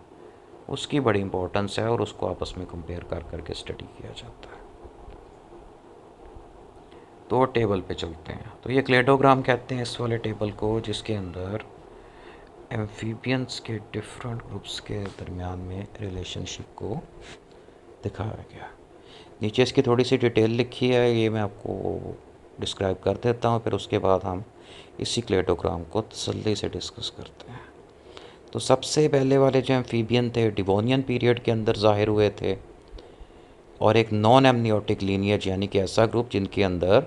उसकी बड़ी इंपॉर्टेंस है और उसको आपस में कंपेयर कर करके स्टडी किया जाता है। तो टेबल पे चलते हैं। तो ये क्लेडोग्राम कहते हैं इस वाले टेबल को, जिसके अंदर एम्फीबियंस के डिफरेंट ग्रुप्स के दरमियान में रिलेशनशिप को दिखाया गया। नीचे इसकी थोड़ी सी डिटेल लिखी है, ये मैं आपको डिस्क्राइब कर देता हूँ, फिर उसके बाद हम इसी क्लेडोग्राम को तसल्ली से डिस्कस करते हैं। तो सबसे पहले वाले जो एम्फीबियन थे डिवोनियन पीरियड के अंदर ज़ाहिर हुए थे, और एक नॉन एमनियोटिक लीनियज यानी कि ऐसा ग्रुप जिनके अंदर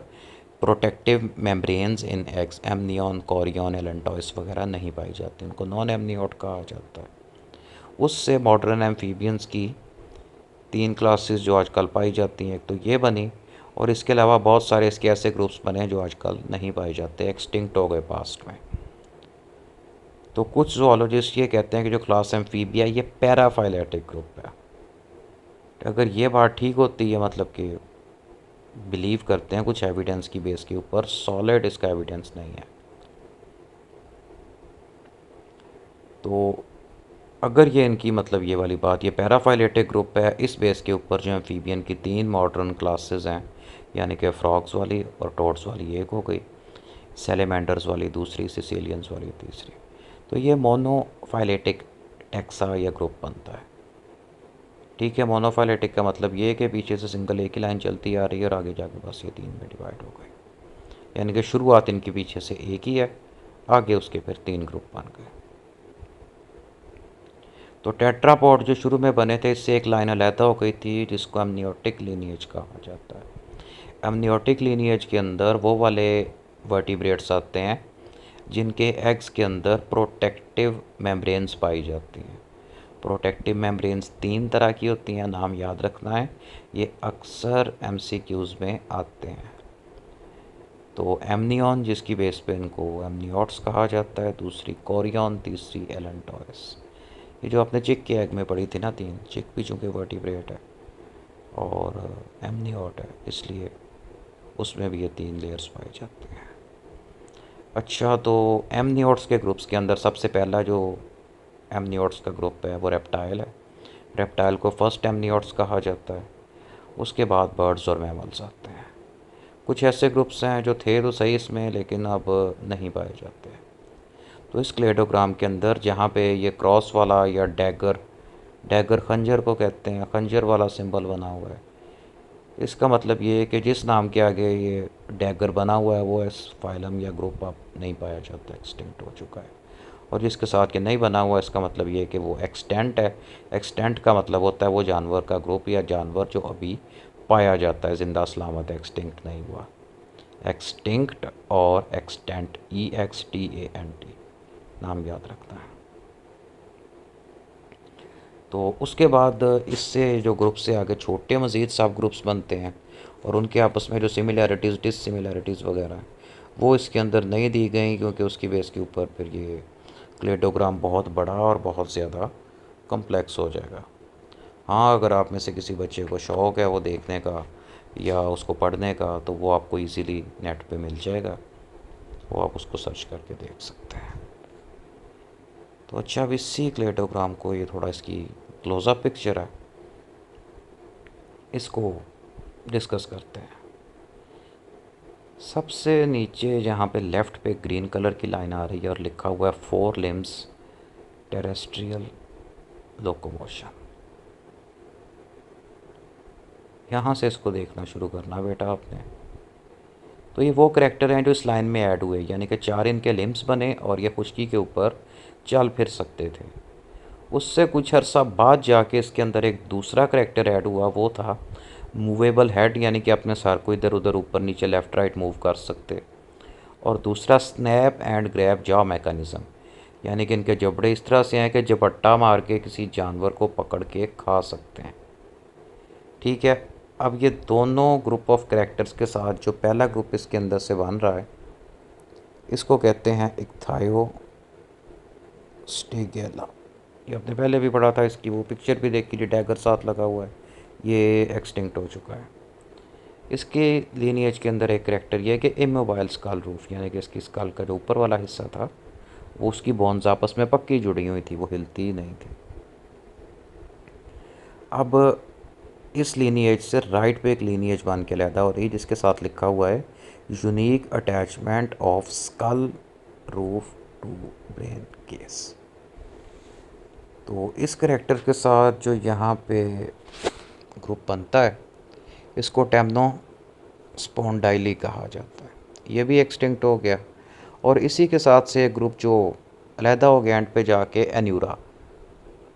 प्रोटेक्टिव मेम्ब्रेन्स इन एग्स, एमनियन, कोरियन, एलेंटॉइस वगैरह नहीं पाई जाती, उनको नॉन एमनियोट कहा जाता है। उससे मॉडर्न एम्फीबियंस की 3 क्लासेस जो आजकल पाई जाती हैं, एक तो ये बनी, और इसके अलावा बहुत सारे इसके ऐसे ग्रुप्स बने जो आजकल नहीं पाए जाते, एक्सटिंक्ट हो गए पास्ट में। तो कुछ जोलॉजिस्ट ये कहते हैं कि जो क्लास एम्फीबिया ये पैराफाइलेटिक ग्रुप है। अगर ये बात ठीक होती है, मतलब कि बिलीव करते हैं कुछ एविडेंस की बेस के ऊपर, सॉलिड इसका एविडेंस नहीं है, तो अगर ये इनकी मतलब ये वाली बात, ये पैराफाइलेटिक ग्रुप है, इस बेस के ऊपर जो एम्फीबियन की 3 मॉडर्न क्लासेस हैं, यानी कि फ्रॉग्स वाली और टोड्स वाली एक हो गई, सैलेमेंडर्स वाली दूसरी, सिसिलियंस वाली तीसरी। तो ये मोनोफाइलेटिक टैक्सा या ग्रुप बनता है। ठीक है, मोनोफाइलेटिक का मतलब ये है कि पीछे से सिंगल एक ही लाइन चलती आ रही है और आगे जाके बस ये तीन में डिवाइड हो गई, यानी कि शुरुआत इनके पीछे से एक ही है, आगे उसके फिर तीन ग्रुप बन गए। तो टेट्रापॉड जो शुरू में बने थे, इससे एक लाइन अलहदा हो गई थी जिसको एमनियोटिक लीनिएज कहा जाता है। एमनियोटिक लीनिएज के अंदर वो वाले वर्टिब्रेट्स आते हैं जिनके एग्स के अंदर प्रोटेक्टिव मेम्ब्रेन्स पाई जाती हैं। प्रोटेक्टिव मेम्ब्रेन्स तीन तरह की होती हैं, नाम याद रखना है, ये अक्सर एमसीक्यूज़ में आते हैं। तो एमनियन जिसकी बेस पे इनको एमनियोट्स कहा जाता है, दूसरी कोरियन, तीसरी एलेंटोइस। ये जो आपने चिक के एग में पढ़ी थी ना, तीन, चिक भी चूँकि वर्टिब्रेट है और एमनियोट है, इसलिए उसमें भी ये तीन लेयर्स पाई जाती हैं। अच्छा, तो एमनियोट्स के ग्रुप्स के अंदर सबसे पहला जो एमनियोट्स का ग्रुप है वो रेप्टाइल है। रेप्टाइल को फर्स्ट एमनियोट्स कहा जाता है। उसके बाद बर्ड्स और मैमल्स आते हैं। कुछ ऐसे ग्रुप्स हैं जो थे तो सही इसमें, लेकिन अब नहीं पाए जाते। तो इस क्लेडोग्राम के अंदर जहाँ पे ये क्रॉस वाला या डैगर, डैगर खंजर को कहते हैं, खंजर वाला सिंबल बना हुआ है, इसका मतलब ये है कि जिस नाम के आगे ये डैगर बना हुआ है वो इस फाइलम या ग्रुप अब नहीं पाया जाता, एक्सटिंक्ट हो चुका है। और जिसके साथ ये नहीं बना हुआ, इसका मतलब ये है कि वो एक्सटेंट है। एक्सटेंट का मतलब होता है वो जानवर का ग्रुप या जानवर जो अभी पाया जाता है, ज़िंदा सलामत, एक्सटिंक्ट नहीं हुआ। एक्सटिंक्ट और एक्सटेंट, EXTANT, नाम याद रखना है। तो उसके बाद इससे जो ग्रुप से आगे छोटे मज़ीद सब ग्रुप्स बनते हैं और उनके आपस में जो सिमिलैरिटीज़, डिससिमिलैरिटीज़ वगैरह हैं, वो इसके अंदर नहीं दी गई, क्योंकि उसकी बेस के ऊपर फिर ये क्लेडोग्राम बहुत बड़ा और बहुत ज़्यादा कम्प्लेक्स हो जाएगा। हाँ, अगर आप में से किसी बच्चे को शौक़ है वो देखने का या उसको पढ़ने का, तो वो आपको इजीली नेट पे मिल जाएगा, वो आप उसको सर्च करके देख सकते हैं। तो अच्छा, अब इसी क्लेडोग्राम को, ये थोड़ा इसकी क्लोज़अप पिक्चर है, इसको डिस्कस करते हैं। सबसे नीचे जहाँ पे लेफ़्ट पे ग्रीन कलर की लाइन आ रही है और लिखा हुआ है 4 लिम्स टेरेस्ट्रियल लोकोमोशन, यहाँ से इसको देखना शुरू करना बेटा आपने। तो ये वो करैक्टर हैं जो इस लाइन में ऐड हुए, यानी कि 4 इनके लिम्स बने और ये खुश्की के ऊपर चल फिर सकते थे। उससे कुछ अर्सा बाद जाके इसके अंदर एक दूसरा करैक्टर ऐड हुआ, वो था मूवेबल हेड, यानी कि अपने सर को इधर उधर ऊपर नीचे लेफ़्ट राइट मूव कर सकते। और दूसरा snap and grab jaw mechanism, यानी कि इनके जबड़े इस तरह से हैं कि झपट्टा मार के किसी जानवर को पकड़ के खा सकते हैं। ठीक है, अब ये दोनों ग्रुप ऑफ कैरेक्टर्स के साथ जो पहला ग्रुप इसके अंदर से बन रहा है, इसको कहते हैं इक्थायोस्टेगेला। ये आपने पहले भी पढ़ा था, इसकी वो पिक्चर भी देखी जो डैगर साथ लगा हुआ है, ये एक्सटिंक्ट हो चुका है। इसके लीनिएज के अंदर एक करैक्टर ये है कि इमोबाइल स्कल रूफ, यानी कि इसकी स्कल का जो ऊपर वाला हिस्सा था वो उसकी बोन्स आपस में पक्की जुड़ी हुई थी, वो हिलती ही नहीं थी। अब इस लीनिएज से राइट पे एक लीनिएज बन के अलहदा हो रही है जिसके साथ लिखा हुआ है unique attachment of skull roof to brain case. तो इस करैक्टर के साथ जो यहाँ पे ग्रुप बनता है, इसको टेम्नो स्पॉन्डाइली कहा जाता है। ये भी एक्सटिंक्ट हो गया और इसी के साथ से ग्रुप जो अलहदा हो गया एंड पे जाके एन्यूरा,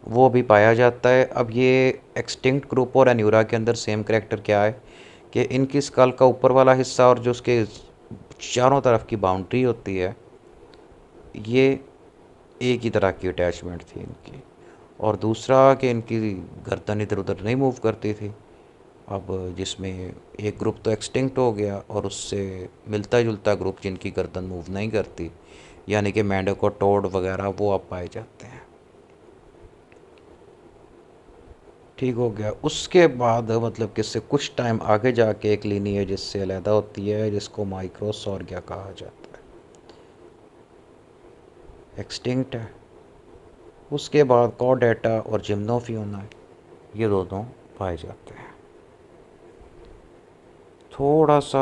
वो भी पाया जाता है। अब ये एक्सटिंक्ट ग्रुप और एन्यूरा के अंदर सेम करैक्टर क्या है कि इनकी स्कल का ऊपर वाला हिस्सा और जो उसके चारों तरफ की बाउंड्री होती है, ये एक ही तरह की अटैचमेंट थी इनकी। और दूसरा कि इनकी गर्दन इधर उधर नहीं मूव करती थी। अब जिसमें एक ग्रुप तो एक्सटिंक्ट हो गया और उससे मिलता जुलता ग्रुप जिनकी गर्दन मूव नहीं करती, यानी कि मैंडोकोटोड वगैरह, वो अब पाए जाते हैं। ठीक हो गया। उसके बाद मतलब कि इससे कुछ टाइम आगे जाके एक लीनिएज इससे अलहदा होती है जिसको माइक्रोसॉर्गिया कहा जाता है, एक्सटिंक्ट है। उसके बाद कॉर्डेटा और जिम्नोफियोना, ये दोनों पाए जाते हैं। थोड़ा सा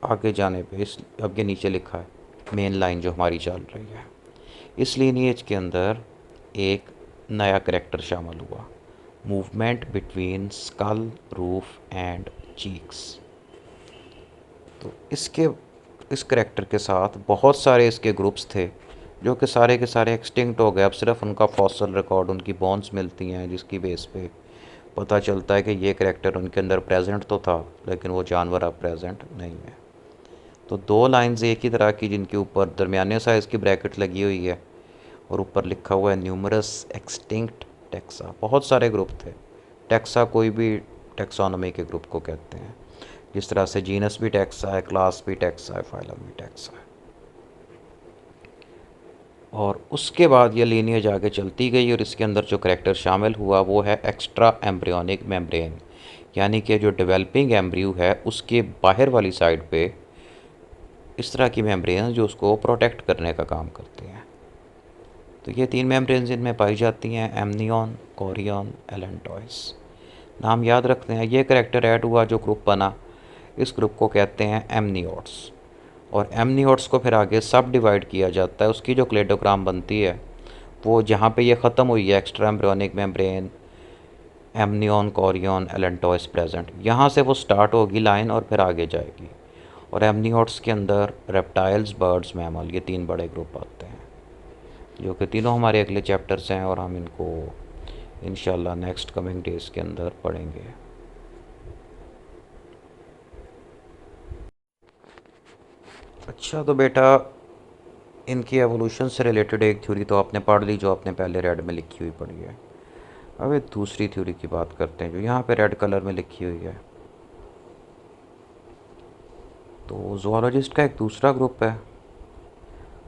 आगे जाने पे इस अब के नीचे लिखा है मेन लाइन जो हमारी चल रही है। इस लीनिएज के अंदर एक नया करेक्टर शामिल हुआ, movement between skull, roof and cheeks. तो इस करेक्टर के साथ बहुत सारे इसके ग्रुप्स थे जो कि सारे के सारे एक्सटिंक्ट हो गए। अब सिर्फ उनका फॉसल रिकॉर्ड, उनकी बोन्स मिलती हैं, जिसकी बेस पे पता चलता है कि ये करेक्टर उनके अंदर प्रेजेंट तो था, लेकिन वो जानवर अब प्रेजेंट नहीं है। तो दो लाइंस एक ही तरह की, जिनके ऊपर दरमियाने साइज़ की ब्रैकेट लगी हुई है और ऊपर लिखा हुआ है न्यूमरस एक्सटिंक्ट टैक्सा। बहुत सारे ग्रुप थे। टैक्सा कोई भी टैक्सोनॉमी के ग्रुप को कहते हैं, जिस तरह से जीनस भी टैक्सा है, क्लास भी टैक्सा है, फाइलम भी टैक्सा है। और उसके बाद ये लीनिएज आगे चलती गई और इसके अंदर जो करैक्टर शामिल हुआ वो है एक्स्ट्रा एम्ब्रियोनिक मेम्ब्रेन, यानी कि जो डेवलपिंग एम्ब्रियो है उसके बाहर वाली साइड पे इस तरह की मेम्ब्रेन जो उसको प्रोटेक्ट करने का काम करती हैं। तो ये तीन मेम्ब्रेन इनमें पाई जाती हैं, एमनियन, कोरियन, एलेंटॉइस। नाम याद रखते हैं। ये करैक्टर ऐड हुआ, जो ग्रुप बना, इस ग्रुप को कहते हैं एमनियोट्स। और एमनियोट्स को फिर आगे सब डिवाइड किया जाता है। उसकी जो क्लेडोग्राम बनती है वो जहाँ पे ये ख़त्म हुई है, extra embryonic membrane, amnion, Korean, allantois present, यहाँ से वो स्टार्ट होगी लाइन और फिर आगे जाएगी। और एमनियोट्स के अंदर रेप्टाइल्स, बर्ड्स, मैमल, ये तीन बड़े ग्रुप आते हैं, जो कि तीनों हमारे अगले चैप्टर्स हैं और हम इनको इंशाल्लाह नेक्स्ट कमिंग डेज़ के अंदर पढ़ेंगे। अच्छा, तो बेटा इनकी एवोल्यूशन से रिलेटेड एक थ्योरी तो आपने पढ़ ली, जो आपने पहले रेड में लिखी हुई पढ़ी है। अब एक दूसरी थ्योरी की बात करते हैं जो यहाँ पे रेड कलर में लिखी हुई है। तो ज़ूलॉजिस्ट का एक दूसरा ग्रुप है,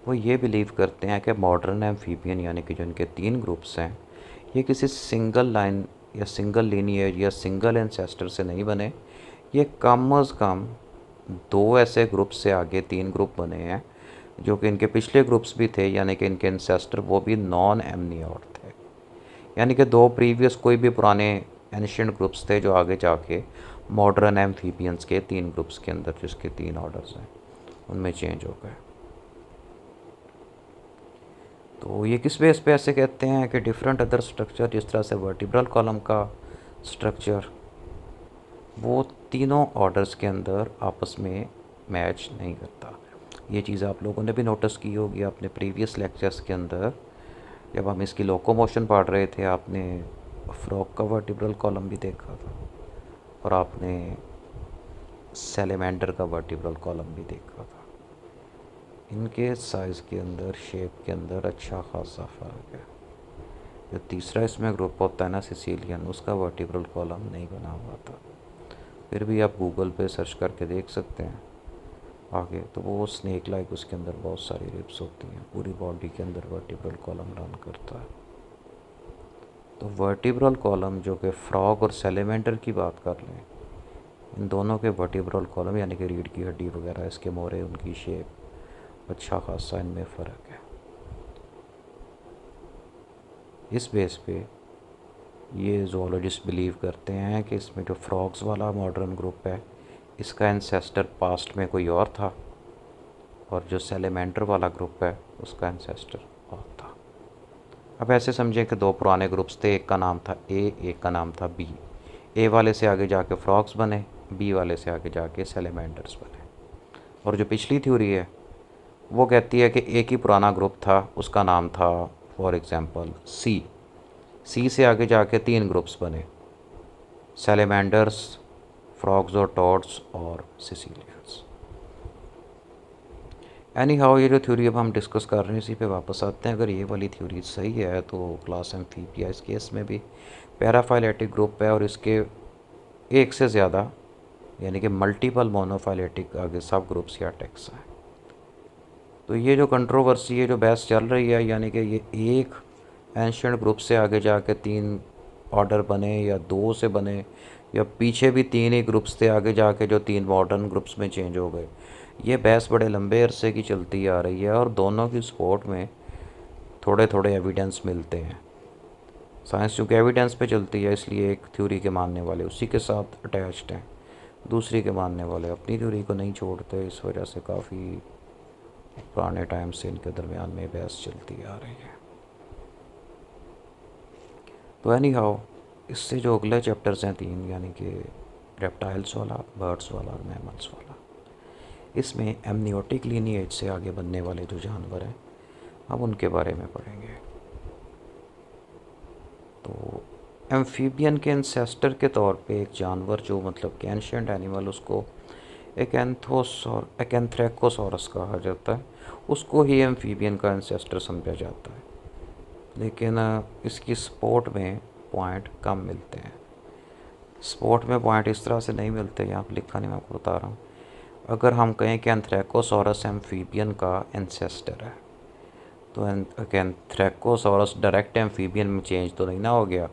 वो ये बिलीव करते हैं कि मॉडर्न एम्फीबियन, यानी कि जो इनके तीन ग्रुप्स हैं, ये किसी सिंगल लाइन या सिंगल लीनिएज या सिंगल एंसेस्टर से नहीं बने। ये कम अज़ कम दो ऐसे ग्रुप से आगे तीन ग्रुप बने हैं, जो कि इनके पिछले ग्रुप्स भी थे, यानी कि इनके एंसेस्टर वो भी नॉन एमनियोट थे। यानी कि दो प्रीवियस कोई भी पुराने एंशिएंट ग्रुप्स थे जो आगे जाके मॉडर्न एम्फीबियंस के तीन ग्रुप्स के अंदर, जिसके तीन ऑर्डर्स हैं, उनमें चेंज हो गए। तो ये किस बेस पे ऐसे कहते हैं कि डिफरेंट अदर स्ट्रक्चर, जिस तरह से वर्टिब्रल कॉलम का स्ट्रक्चर, वो तीनों ऑर्डर्स के अंदर आपस में मैच नहीं करता। ये चीज़ आप लोगों ने भी नोटिस की होगी अपने प्रीवियस लेक्चर्स के अंदर, जब हम इसकी लोकोमोशन पढ़ रहे थे। आपने फ्रॉग का वर्टिब्रल कॉलम भी देखा था और आपने सैलेमेंडर का वर्टिब्रल कॉलम भी देखा था। इनके साइज़ के अंदर, शेप के अंदर अच्छा खासा फ़र्क है। जो तीसरा इसमें ग्रुप होता है ना, सिसिलियन, उसका वर्टिब्रल कॉलम नहीं बना हुआ था। फिर भी आप गूगल पे सर्च करके देख सकते हैं आगे, तो वो स्नेक लाइक, उसके अंदर बहुत सारी रिब्स होती हैं, पूरी बॉडी के अंदर वर्टिब्रल कॉलम रन करता है। तो वर्टिब्रल कॉलम जो कि फ्रॉग और सैलेमेंडर की बात कर लें, इन दोनों के वर्टिब्रल कॉलम यानी कि रीढ़ की हड्डी वगैरह, इसके मोरे, उनकी शेप, अच्छा खासा इनमें फ़र्क है। इस बेस पे ये ज़ूलॉजिस्ट बिलीव करते हैं कि इसमें जो फ्रॉग्स वाला मॉडर्न ग्रुप है, इसका एंसेस्टर पास्ट में कोई और था, और जो सैलेमेंडर वाला ग्रुप है उसका एंसेस्टर और था। अब ऐसे समझें कि दो पुराने ग्रुप्स थे, एक का नाम था ए, एक का नाम था बी। ए वाले से आगे जाके फ्रॉग्स बने, बी वाले से आगे जाके सैलेमेंडर्स बने। और जो पिछली थ्योरी है वो कहती है कि एक ही पुराना ग्रुप था, उसका नाम था फॉर एग्ज़ाम्पल सी। सी से आगे जाके तीन ग्रुप्स बने, सैलेमेंडर्स, फ्रॉग्स और टॉड्स और सिसिलियंस। एनी हाउ, ये जो थ्योरी अब हम डिस्कस कर रहे हैं इसी पे वापस आते हैं। अगर ये वाली थ्योरी सही है तो क्लास एम्फीबिया, इस केस में भी पैराफाइलेटिक ग्रुप है और इसके एक से ज़्यादा यानी कि मल्टीपल मोनोफाइलेटिक आगे सब ग्रुप्स या टैक्स हैं। तो ये जो कंट्रोवर्सी है, जो बहस चल रही है, यानी कि ये एक एंशिएंट ग्रुप से आगे जाके तीन ऑर्डर बने या दो से बने, या पीछे भी तीन ही ग्रुप्स थे आगे जाके जो तीन मॉडर्न ग्रुप्स में चेंज हो गए, ये बहस बड़े लंबे अरसे की चलती आ रही है और दोनों की सपोर्ट में थोड़े थोड़े एविडेंस मिलते हैं। साइंस चूँकि एविडेंस पे चलती है, इसलिए एक थ्योरी के मानने वाले उसी के साथ अटैच्ड हैं, दूसरी के मानने वाले अपनी थ्योरी को नहीं छोड़ते। इस वजह से काफ़ी पुराने टाइम से इनके दरमियान में बहस चलती आ रही है। तो एनी हाउ, इससे जो अगले चैप्टर्स हैं 3, यानी कि रेप्टाइल्स वाला, बर्ड्स वाला और मैमल्स वाला, इसमें एमनियोटिक लीनिएज से आगे बनने वाले जो जानवर हैं हम उनके बारे में पढ़ेंगे। तो एम्फीबियन के इंसेस्टर के तौर पे एक जानवर जो मतलब कि एंशिएंट एनिमल, उसको एकैंथ्रेकोसॉरस कहा जाता है, उसको ही एम्फीबियन का इंसेस्टर समझा जाता है। लेकिन इसकी स्पोर्ट में पॉइंट कम मिलते हैं। स्पोर्ट में पॉइंट इस तरह से नहीं मिलते, यहाँ पर लिखा नहीं, मैं आपको बता रहा हूँ। अगर हम कहें कि एंथ्रेकोसॉरस एम्फीबियन का एंसेस्टर है, तो एंथ्रेकोसॉरस डायरेक्ट एम्फीबियन में चेंज तो नहीं ना हो गया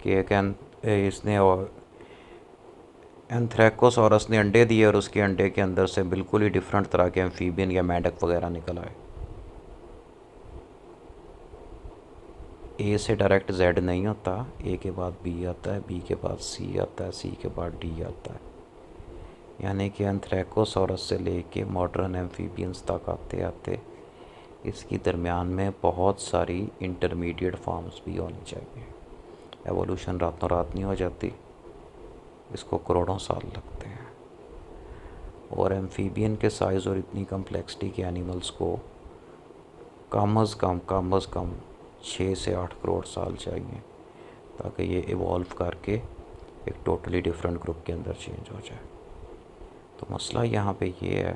कि इसने एंथ्रेकोसॉरस ने अंडे दिए और उसके अंडे के अंदर से बिल्कुल ही डिफरेंट तरह के एम्फीबियन या मेंढक वगैरह निकल आए। ए से डायरेक्ट जेड नहीं होता, ए के बाद बी आता है, बी के बाद सी आता है, सी के बाद डी आता है। यानी कि एंथ्रेकोसॉरस से लेके मॉडर्न एम्फीबियंस तक आते आते इसकी दरमियान में बहुत सारी इंटरमीडिएट फॉर्म्स भी होनी चाहिए। एवोल्यूशन रातों रात नहीं हो जाती, इसको करोड़ों साल लगते हैं। और एम्फीबियन के साइज़ और इतनी कम्प्लेक्सिटी के एनिमल्स को कम अज़ कम 6 से 8 करोड़ साल चाहिए ताकि ये इवॉल्व करके एक टोटली डिफरेंट ग्रुप के अंदर चेंज हो जाए। तो मसला यहाँ पे ये है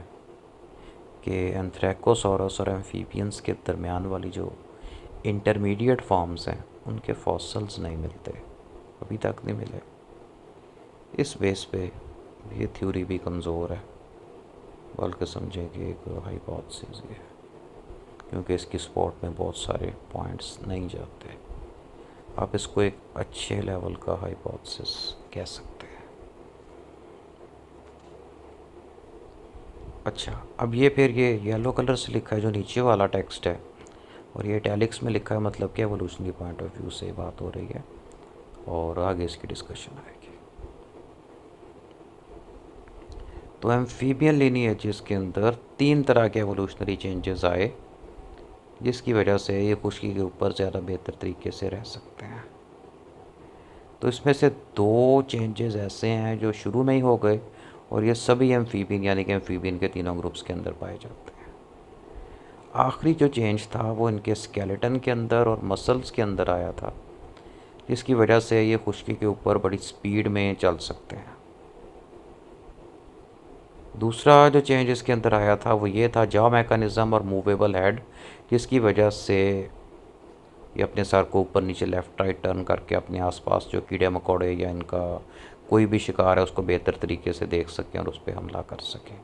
कि एंथ्रेकोसॉरस और एम्फीबियंस के दरमियान वाली जो इंटरमीडिएट फॉर्म्स हैं उनके फॉसिल्स नहीं मिलते, अभी तक नहीं मिले। इस बेस पे ये थ्योरी भी कमज़ोर है, बल्कि समझें कि एक हाइपोथेसिस है, क्योंकि इसकी स्पोर्ट में बहुत सारे पॉइंट्स नहीं जाते। आप इसको एक अच्छे लेवल का हाइपोथेसिस कह सकते हैं। अच्छा, अब ये फिर ये येलो कलर से लिखा है जो नीचे वाला टेक्स्ट है, और ये इटैलिक्स में लिखा है, मतलब कि एवोल्यूशनरी पॉइंट ऑफ व्यू से बात हो रही है और आगे इसकी डिस्कशन आएगी। तो एम्फीबियन लिनिएजेस के अंदर 3 तरह के एवोल्यूशनरी चेंजेस आए, जिसकी वजह से ये खुशकी के ऊपर ज़्यादा बेहतर तरीके से रह सकते हैं। तो इसमें से 2 चेंजेस ऐसे हैं जो शुरू में ही हो गए, और ये सभी एम्फीबियन यानी कि एम्फीबियन के तीनों ग्रुप्स के अंदर पाए जाते हैं। आखिरी जो चेंज था वो इनके स्केलेटन के अंदर और मसल्स के अंदर आया था, जिसकी वजह से ये खुशकी के ऊपर बड़ी स्पीड में चल सकते हैं। दूसरा जो चेंज इसके अंदर आया था वो ये था जॉ मैकेनिज़्म और मूवेबल हेड, जिसकी वजह से ये अपने सर को ऊपर नीचे लेफ़्ट राइट टर्न करके अपने आसपास जो कीड़े मकोड़े या इनका कोई भी शिकार है उसको बेहतर तरीके से देख सकें और उस पर हमला कर सकें।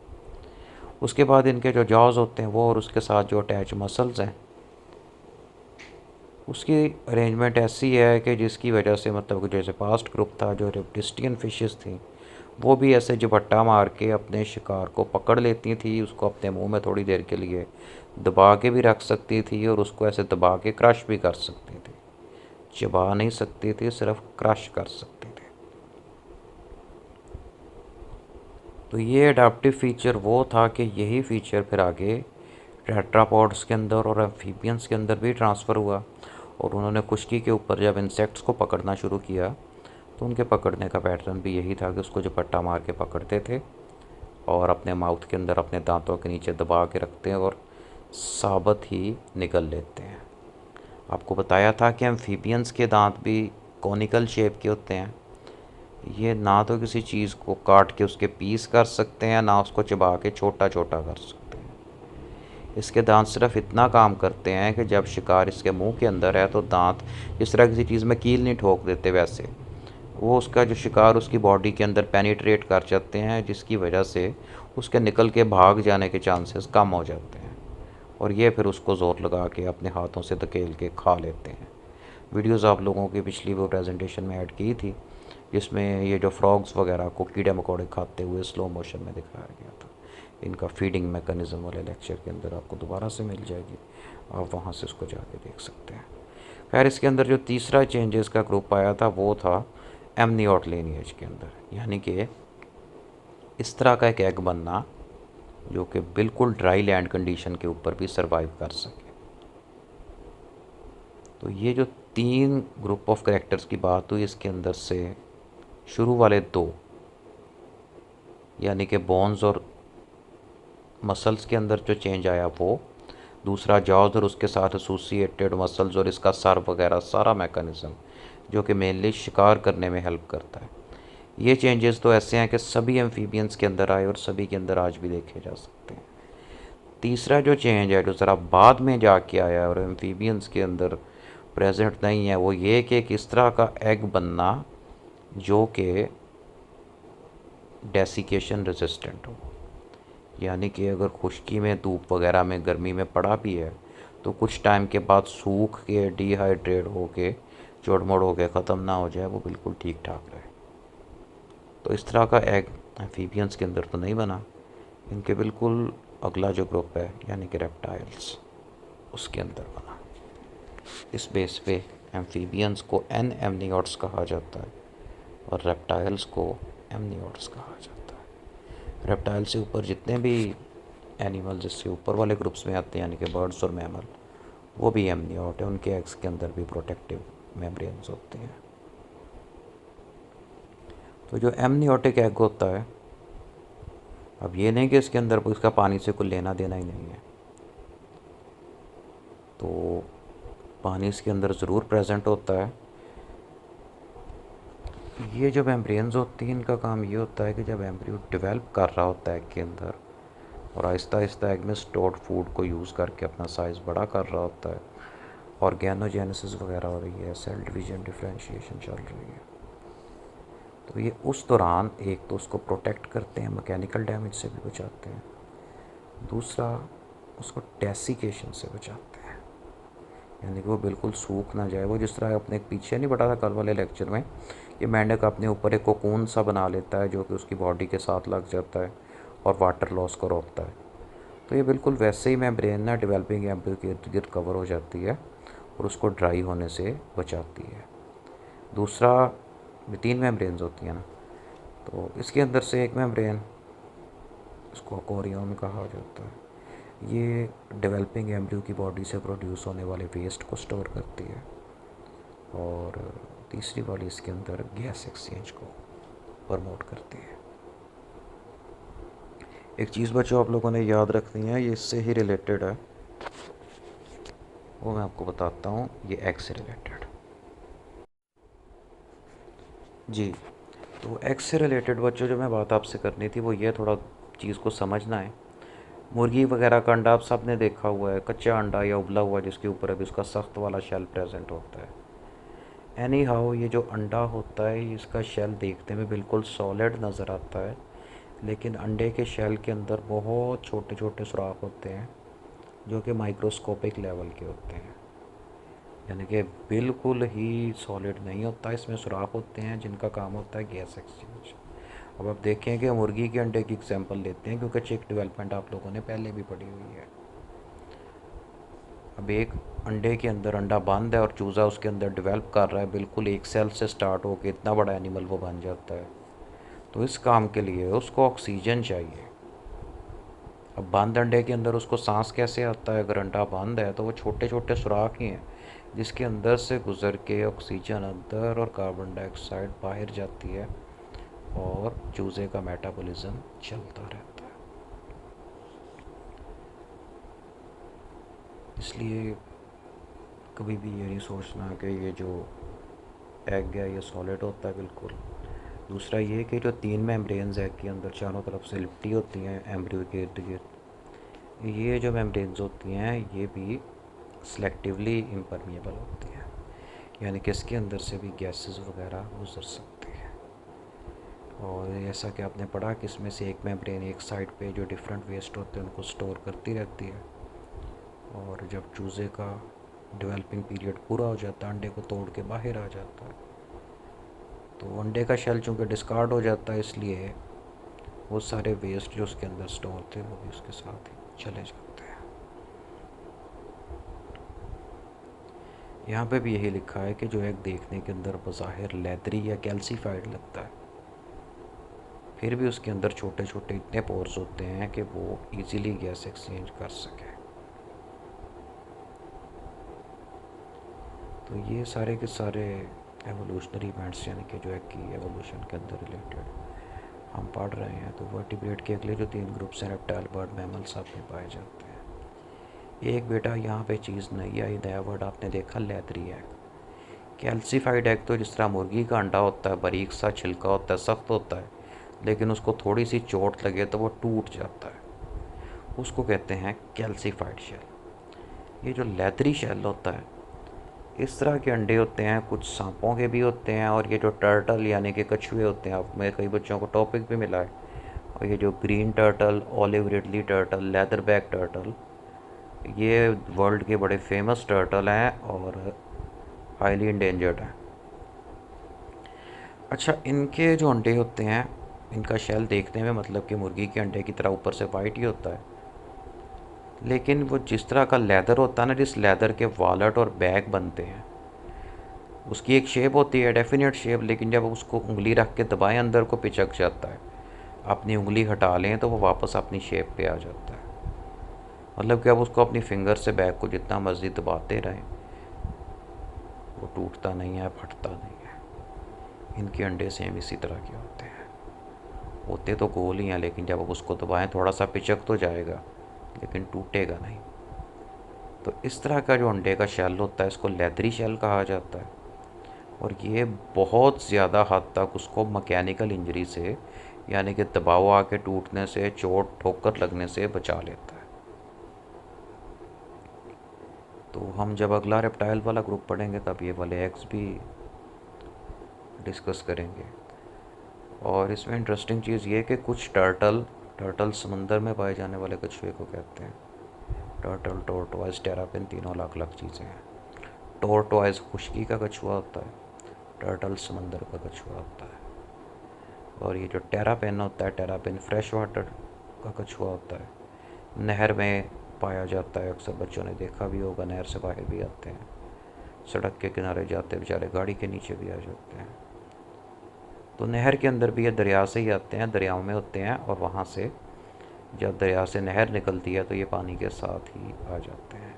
उसके बाद इनके जो जॉज होते हैं वो और उसके साथ जो अटैच मसल्स हैं उसकी अरेंजमेंट ऐसी है कि जिसकी वजह से मतलब कि जैसे पास्ट ग्रुप था जो रेप्टिस्टियन फिशेस थी, वो भी ऐसे झपट्टा मार के अपने शिकार को पकड़ लेती थी, उसको अपने मुंह में थोड़ी देर के लिए दबा के भी रख सकती थी और उसको ऐसे दबा के क्रश भी कर सकती थी। चबा नहीं सकती थी, सिर्फ क्रश कर सकती थी। तो ये अडाप्टिव फ़ीचर वो था कि यही फ़ीचर फिर आगे टेट्रापॉड्स के अंदर और एम्फीबियंस के अंदर भी ट्रांसफ़र हुआ, और उन्होंने खुशकी के ऊपर जब इंसेक्ट्स को पकड़ना शुरू किया तो उनके पकड़ने का पैटर्न भी यही था कि उसको झपट्टा मार के पकड़ते थे और अपने माउथ के अंदर अपने दांतों के नीचे दबा के रखते हैं और साबुत ही निगल लेते हैं। आपको बताया था कि एम्फीबियंस के दांत भी कॉनिकल शेप के होते हैं। ये ना तो किसी चीज़ को काट के उसके पीस कर सकते हैं, ना उसको चबा के छोटा छोटा कर सकते हैं। इसके दांत सिर्फ इतना काम करते हैं कि जब शिकार इसके मुंह के अंदर है तो दांत जिस तरह किसी चीज़ में कील नहीं ठोक देते, वैसे वो उसका जो शिकार उसकी बॉडी के अंदर पेनिट्रेट कर जाते हैं, जिसकी वजह से उसके निकल के भाग जाने के चांसेस कम हो जाते हैं, और ये फिर उसको ज़ोर लगा के अपने हाथों से धकेल के खा लेते हैं। वीडियोज़ आप लोगों की पिछली वो प्रेजेंटेशन में ऐड की थी, जिसमें ये जो फ्रॉग्स वगैरह को कीड़े मकोड़े खाते हुए स्लो मोशन में दिखाया गया था। इनका फीडिंग मैकेनिज़्म वाले लेक्चर के अंदर आपको दोबारा से मिल जाएगी, आप वहाँ से उसको जाके देख सकते हैं। खैर, इसके अंदर जो तीसरा चेंजेस का ग्रुप आया था वो था एमनियोट लीनिएज के अंदर, यानी कि इस तरह का एक एग बनना जो कि बिल्कुल ड्राई लैंड कंडीशन के ऊपर भी सरवाइव कर सके। तो ये जो 3 ग्रुप ऑफ कैरेक्टर्स की बात हुई, इसके अंदर से शुरू वाले 2 यानी कि बोन्स और मसल्स के अंदर जो चेंज आया वो, दूसरा जॉज और उसके साथ एसोसिएटेड मसल्स और इसका सर वगैरह सारा मैकेनिज़्म जो कि मेनली शिकार करने में हेल्प करता है। ये चेंजेस तो ऐसे हैं कि सभी एम्फीबियंस के अंदर आए और सभी के अंदर आज भी देखे जा सकते हैं। तीसरा जो चेंज है जो ज़रा बाद में जाके आया और एम्फीबियंस के अंदर प्रेजेंट नहीं है, वो ये कि किस तरह का एग बनना जो कि डेसिकेशन रेजिस्टेंट हो। यानी कि अगर खुश्की में, धूप वगैरह में, गर्मी में पड़ा भी है तो कुछ टाइम के बाद सूख के, डिहाइड्रेट हो के, चौड़मोड़ हो के ख़त्म ना हो जाए, वो बिल्कुल ठीक ठाक रहे। तो इस तरह का एग एम्फीबियंस के अंदर तो नहीं बना। इनके बिल्कुल अगला जो ग्रुप है यानी कि रेप्टाइल्स, उसके अंदर बना। इस बेस पे एम्फीबियंस को एमनियोट्स कहा जाता है और रेप्टाइल्स को एमनियोट्स कहा जाता है। रेप्टाइल से ऊपर जितने भी एनिमल जिससे ऊपर वाले ग्रुप्स में आते हैं यानी कि बर्ड्स और मैमल, वो भी एमनियोट है। उनके एग्स के अंदर भी प्रोटेक्टिव मेम्ब्रेन्स होते हैं। तो जो एमनियोटिक एग होता है, अब ये नहीं कि इसके अंदर उसका पानी से कोई लेना देना ही नहीं है, तो पानी इसके अंदर ज़रूर प्रेजेंट होता है। ये जो मेम्ब्रेन्स होती हैं, इनका काम ये होता है कि जब एम्ब्रियो डेवलप कर रहा होता है एग के अंदर और आहिस्ता आहिस्ता एग में स्टोर्ड फूड को यूज़ करके अपना साइज़ बड़ा कर रहा होता है, ऑर्गेनोजेनेसिस वगैरह हो रही है, सेल डिवीजन, डिफरेंशिएशन चल रही है, तो ये उस दौरान एक तो उसको प्रोटेक्ट करते हैं, मैकेनिकल डैमेज से भी बचाते हैं, दूसरा उसको डेसिकेशन से बचाते हैं, यानी कि वो बिल्कुल सूख ना जाए। वो जिस तरह अपने पीछे नहीं बढ़ा था कल वाले लेक्चर में कि मेंढक अपने ऊपर एक कोकून सा बना लेता है जो कि उसकी बॉडी के साथ लग जाता है और वाटर लॉस को रोकता है, तो ये बिल्कुल वैसे ही मेम्ब्रेन ना डेवलपिंग एम्ब्रियो के इर्द गिर्द कवर हो जाती है और उसको ड्राई होने से बचाती है। दूसरा, 3 मेम्ब्रेन्स होती हैं ना, तो इसके अंदर से एक मेम्ब्रेन, इसको अकोरियम कहा जाता है, ये डेवलपिंग एम्ब्रियो की बॉडी से प्रोड्यूस होने वाले वेस्ट को स्टोर करती है, और तीसरी वाली इसके अंदर गैस एक्सचेंज को प्रमोट करती है। एक चीज़ बच्चों आप लोगों ने याद रखनी है, ये इससे ही रिलेटेड है, वो मैं आपको बताता हूँ। ये एग से रिलेटेड, जी। तो एग से रिलेटेड बच्चों जो मैं बात आपसे करनी थी वो ये, थोड़ा चीज़ को समझना है। मुर्गी वगैरह का अंडा आप सब ने देखा हुआ है, कच्चा अंडा या उबला हुआ जिसके ऊपर अभी उसका सख्त वाला शेल प्रेजेंट होता है। एनी हाउ, ये जो अंडा होता है इसका शेल देखने में बिल्कुल सॉलिड नज़र आता है, लेकिन अंडे के शेल के अंदर बहुत छोटे छोटे सुराख होते हैं जो कि माइक्रोस्कोपिक लेवल के होते हैं, यानी कि बिल्कुल ही सॉलिड नहीं होता। इसमें सुराख होते हैं जिनका काम होता है गैस एक्सचेंज। अब आप देखें कि मुर्गी के अंडे की एग्जांपल लेते हैं क्योंकि चिक डेवलपमेंट आप लोगों ने पहले भी पढ़ी हुई है। अब एक अंडे के अंदर अंडा बंद है और चूज़ा उसके अंदर डेवलप कर रहा है, बिल्कुल एक सेल से स्टार्ट होकर इतना बड़ा एनिमल वो बन जाता है। तो इस काम के लिए उसको ऑक्सीजन चाहिए। अब बंद अंडे के अंदर उसको सांस कैसे आता है? अगर अंडा बंद है तो वो छोटे छोटे सुराख ही हैं जिसके अंदर से गुज़र के ऑक्सीजन अंदर और कार्बन डाइऑक्साइड बाहर जाती है और चूज़े का मेटाबॉलिज्म चलता रहता है। इसलिए कभी भी ये नहीं सोचना कि ये जो एग है ये सॉलिड होता है, बिल्कुल। दूसरा ये कि जो 3 मेम्ब्रेन्स एग के अंदर चारों तरफ से लिपटी होती हैं एम्ब्रियो के इर्द गिर्द, ये जो मेम्ब्रेन्स होती हैं ये भी सेलेक्टिवली इम्परमिएबल होती हैं, यानी कि इसके अंदर से भी गैसेस वगैरह गुजर सकती हैं। और ऐसा कि आपने पढ़ा कि इसमें से एक मेम्ब्रेन एक साइड पे जो डिफरेंट वेस्ट होते हैं उनको स्टोर करती रहती है, और जब चूज़े का डेवलपिंग पीरियड पूरा हो जाता है अंडे को तोड़ के बाहर आ जाता है, तो अंडे का शेल चूँकि डिस्कार्ड हो जाता है इसलिए वो सारे वेस्ट जो उसके अंदर स्टोर थे वो भी उसके साथ ही चले जाते हैं। यहाँ पे भी यही लिखा है कि जो एग देखने के अंदर बज़ाहिर लेदरी या कैल्सीफाइड लगता है, फिर भी उसके अंदर छोटे छोटे इतने पोर्स होते हैं कि वो इजीली गैस एक्सचेंज कर सके। तो ये सारे के सारे एवोल्यूशनरी इवेंट्स यानी कि जो है कि एवोल्यूशन के अंदर रिलेटेड हम पढ़ रहे हैं। तो वर्टिब्रेट के अगले जो 3 ग्रुप्स हैं, रेप्टाइल, बर्ड, मैमल्स, आप में पाए जाते हैं। एक बेटा यहाँ पे चीज़ नहीं आई, नया वर्ड आपने देखा, लेदरी एग। कैल्सीफाइड एग तो जिस तरह मुर्गी का अंडा होता है, बारीक सा छिलका होता है, सख्त होता है, लेकिन उसको थोड़ी सी चोट लगे तो वो टूट जाता है, उसको कहते हैं कैल्सीफाइड शेल। ये जो लेदरी शेल होता है, इस तरह के अंडे होते हैं, कुछ सांपों के भी होते हैं, और ये जो टर्टल यानी कि कछुए होते हैं, आप में कई बच्चों को टॉपिक भी मिला है, और ये जो green turtle, olive ridley turtle, leatherback turtle, ये वर्ल्ड के बड़े फेमस टर्टल हैं और हाईली इंडेंजर्ड हैं। अच्छा, इनके जो अंडे होते हैं, इनका शेल देखने में मतलब कि मुर्गी के अंडे की तरह ऊपर से वाइट ही होता है, लेकिन वो जिस तरह का लेदर होता है ना, जिस लेदर के वॉलेट और बैग बनते हैं, उसकी एक शेप होती है, डेफिनेट शेप, लेकिन जब उसको उंगली रख के दबाएं अंदर को पिचक जाता है। अपनी उंगली हटा लें तो वो वापस अपनी शेप पे आ जाता है। मतलब कि अब उसको अपनी फिंगर से बैग को जितना मर्जी दबाते रहें, वो टूटता नहीं है, फटता नहीं है। इनके अंडे सेम इसी तरह के होते हैं, होते तो गोल ही हैं, लेकिन जब आप उसको दबाएं थोड़ा सा पिचक तो जाएगा, लेकिन टूटेगा नहीं। तो इस तरह का जो अंडे का शेल होता है, इसको लेदरी शेल कहा जाता है, और ये बहुत ज़्यादा हद तक उसको मैकेनिकल इंजरी से यानी कि दबाव आके टूटने से, चोट ठोकर लगने से बचा लेता है। तो हम जब अगला रेप्टाइल वाला ग्रुप पढ़ेंगे तब ये वाले एग्स भी डिस्कस करेंगे। और इसमें इंटरेस्टिंग चीज़ ये है कि कुछ टर्टल समंदर में पाए जाने वाले कछुए को कहते हैं। टर्टल, टोर्टोइज, टेरापिन, तीनों अलग अलग चीज़ें हैं। टोर्टोइज खुश्की का कछुआ होता है, टर्टल समंदर का कछुआ होता है, और ये जो टेरापिन होता है, टेरापिन फ्रेश वाटर का कछुआ होता है, नहर में पाया जाता है। अक्सर बच्चों ने देखा भी होगा, नहर से बाहर भी आते हैं, सड़क के किनारे जाते बेचारे गाड़ी के नीचे भी आ जाते हैं। तो नहर के अंदर भी ये दरिया से ही आते हैं, दरियाओं में होते हैं, और वहाँ से जब दरिया से नहर निकलती है तो ये पानी के साथ ही आ जाते हैं।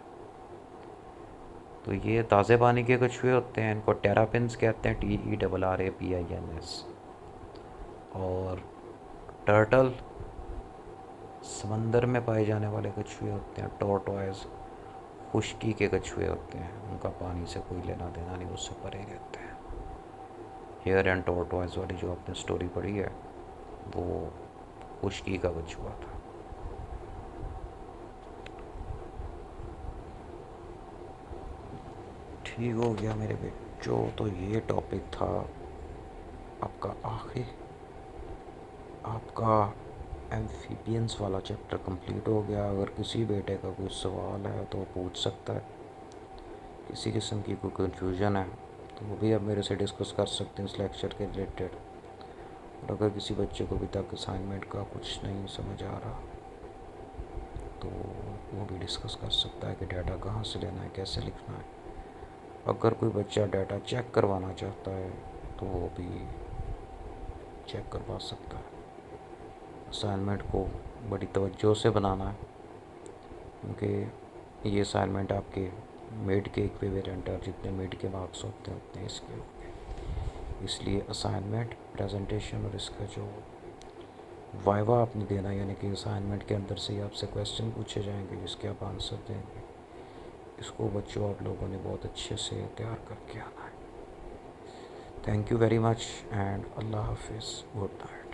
तो ये ताज़े पानी के कछुए होते हैं, इनको टेरापिन्स कहते हैं, TERRAPINS। और टर्टल समंदर में पाए जाने वाले कछुए होते हैं, टोर्टोइज खुश्की के कछुए होते हैं, उनका पानी से कोई लेना देना नहीं, उससे परे रहते हैं। हेयर एंड टोर्टोइज वाली जो आपने स्टोरी पढ़ी है, वो खुश्की का कछुआ था। ठीक हो गया मेरे बच्चों, तो ये टॉपिक था आपका आखिरी, आपका एम्फीबियंस वाला चैप्टर कंप्लीट हो गया। अगर किसी बेटे का कोई सवाल है तो वो पूछ सकता है, किसी किस्म की कोई कन्फ्यूजन है तो वो भी अब मेरे से डिस्कस कर सकते हैं इस लेक्चर के रिलेटेड। और अगर किसी बच्चे को अभी तक असाइनमेंट का कुछ नहीं समझ आ रहा तो वो भी डिस्कस कर सकता है कि डाटा कहाँ से लेना है, कैसे लिखना है। अगर कोई बच्चा डाटा चेक करवाना चाहता है तो वो भी चेक करवा सकता है। असाइनमेंट को बड़ी तवज्जो से बनाना है, क्योंकि ये असाइनमेंट आपके मिड के इक्विवेलेंट है, और जितने मिड के मार्क्स होते हैं उतने इसके होंगे। इसलिए असाइनमेंट, प्रेजेंटेशन और इसका जो वाइवा आपने देना, यानी कि असाइनमेंट के अंदर से ही आपसे क्वेश्चन पूछे जाएंगे जिसके आप आंसर देंगे, इसको बच्चों आप लोगों ने बहुत अच्छे से तैयार करके आना है। Thank you very much and अल्लाह हाफिज़, गुड नाइट।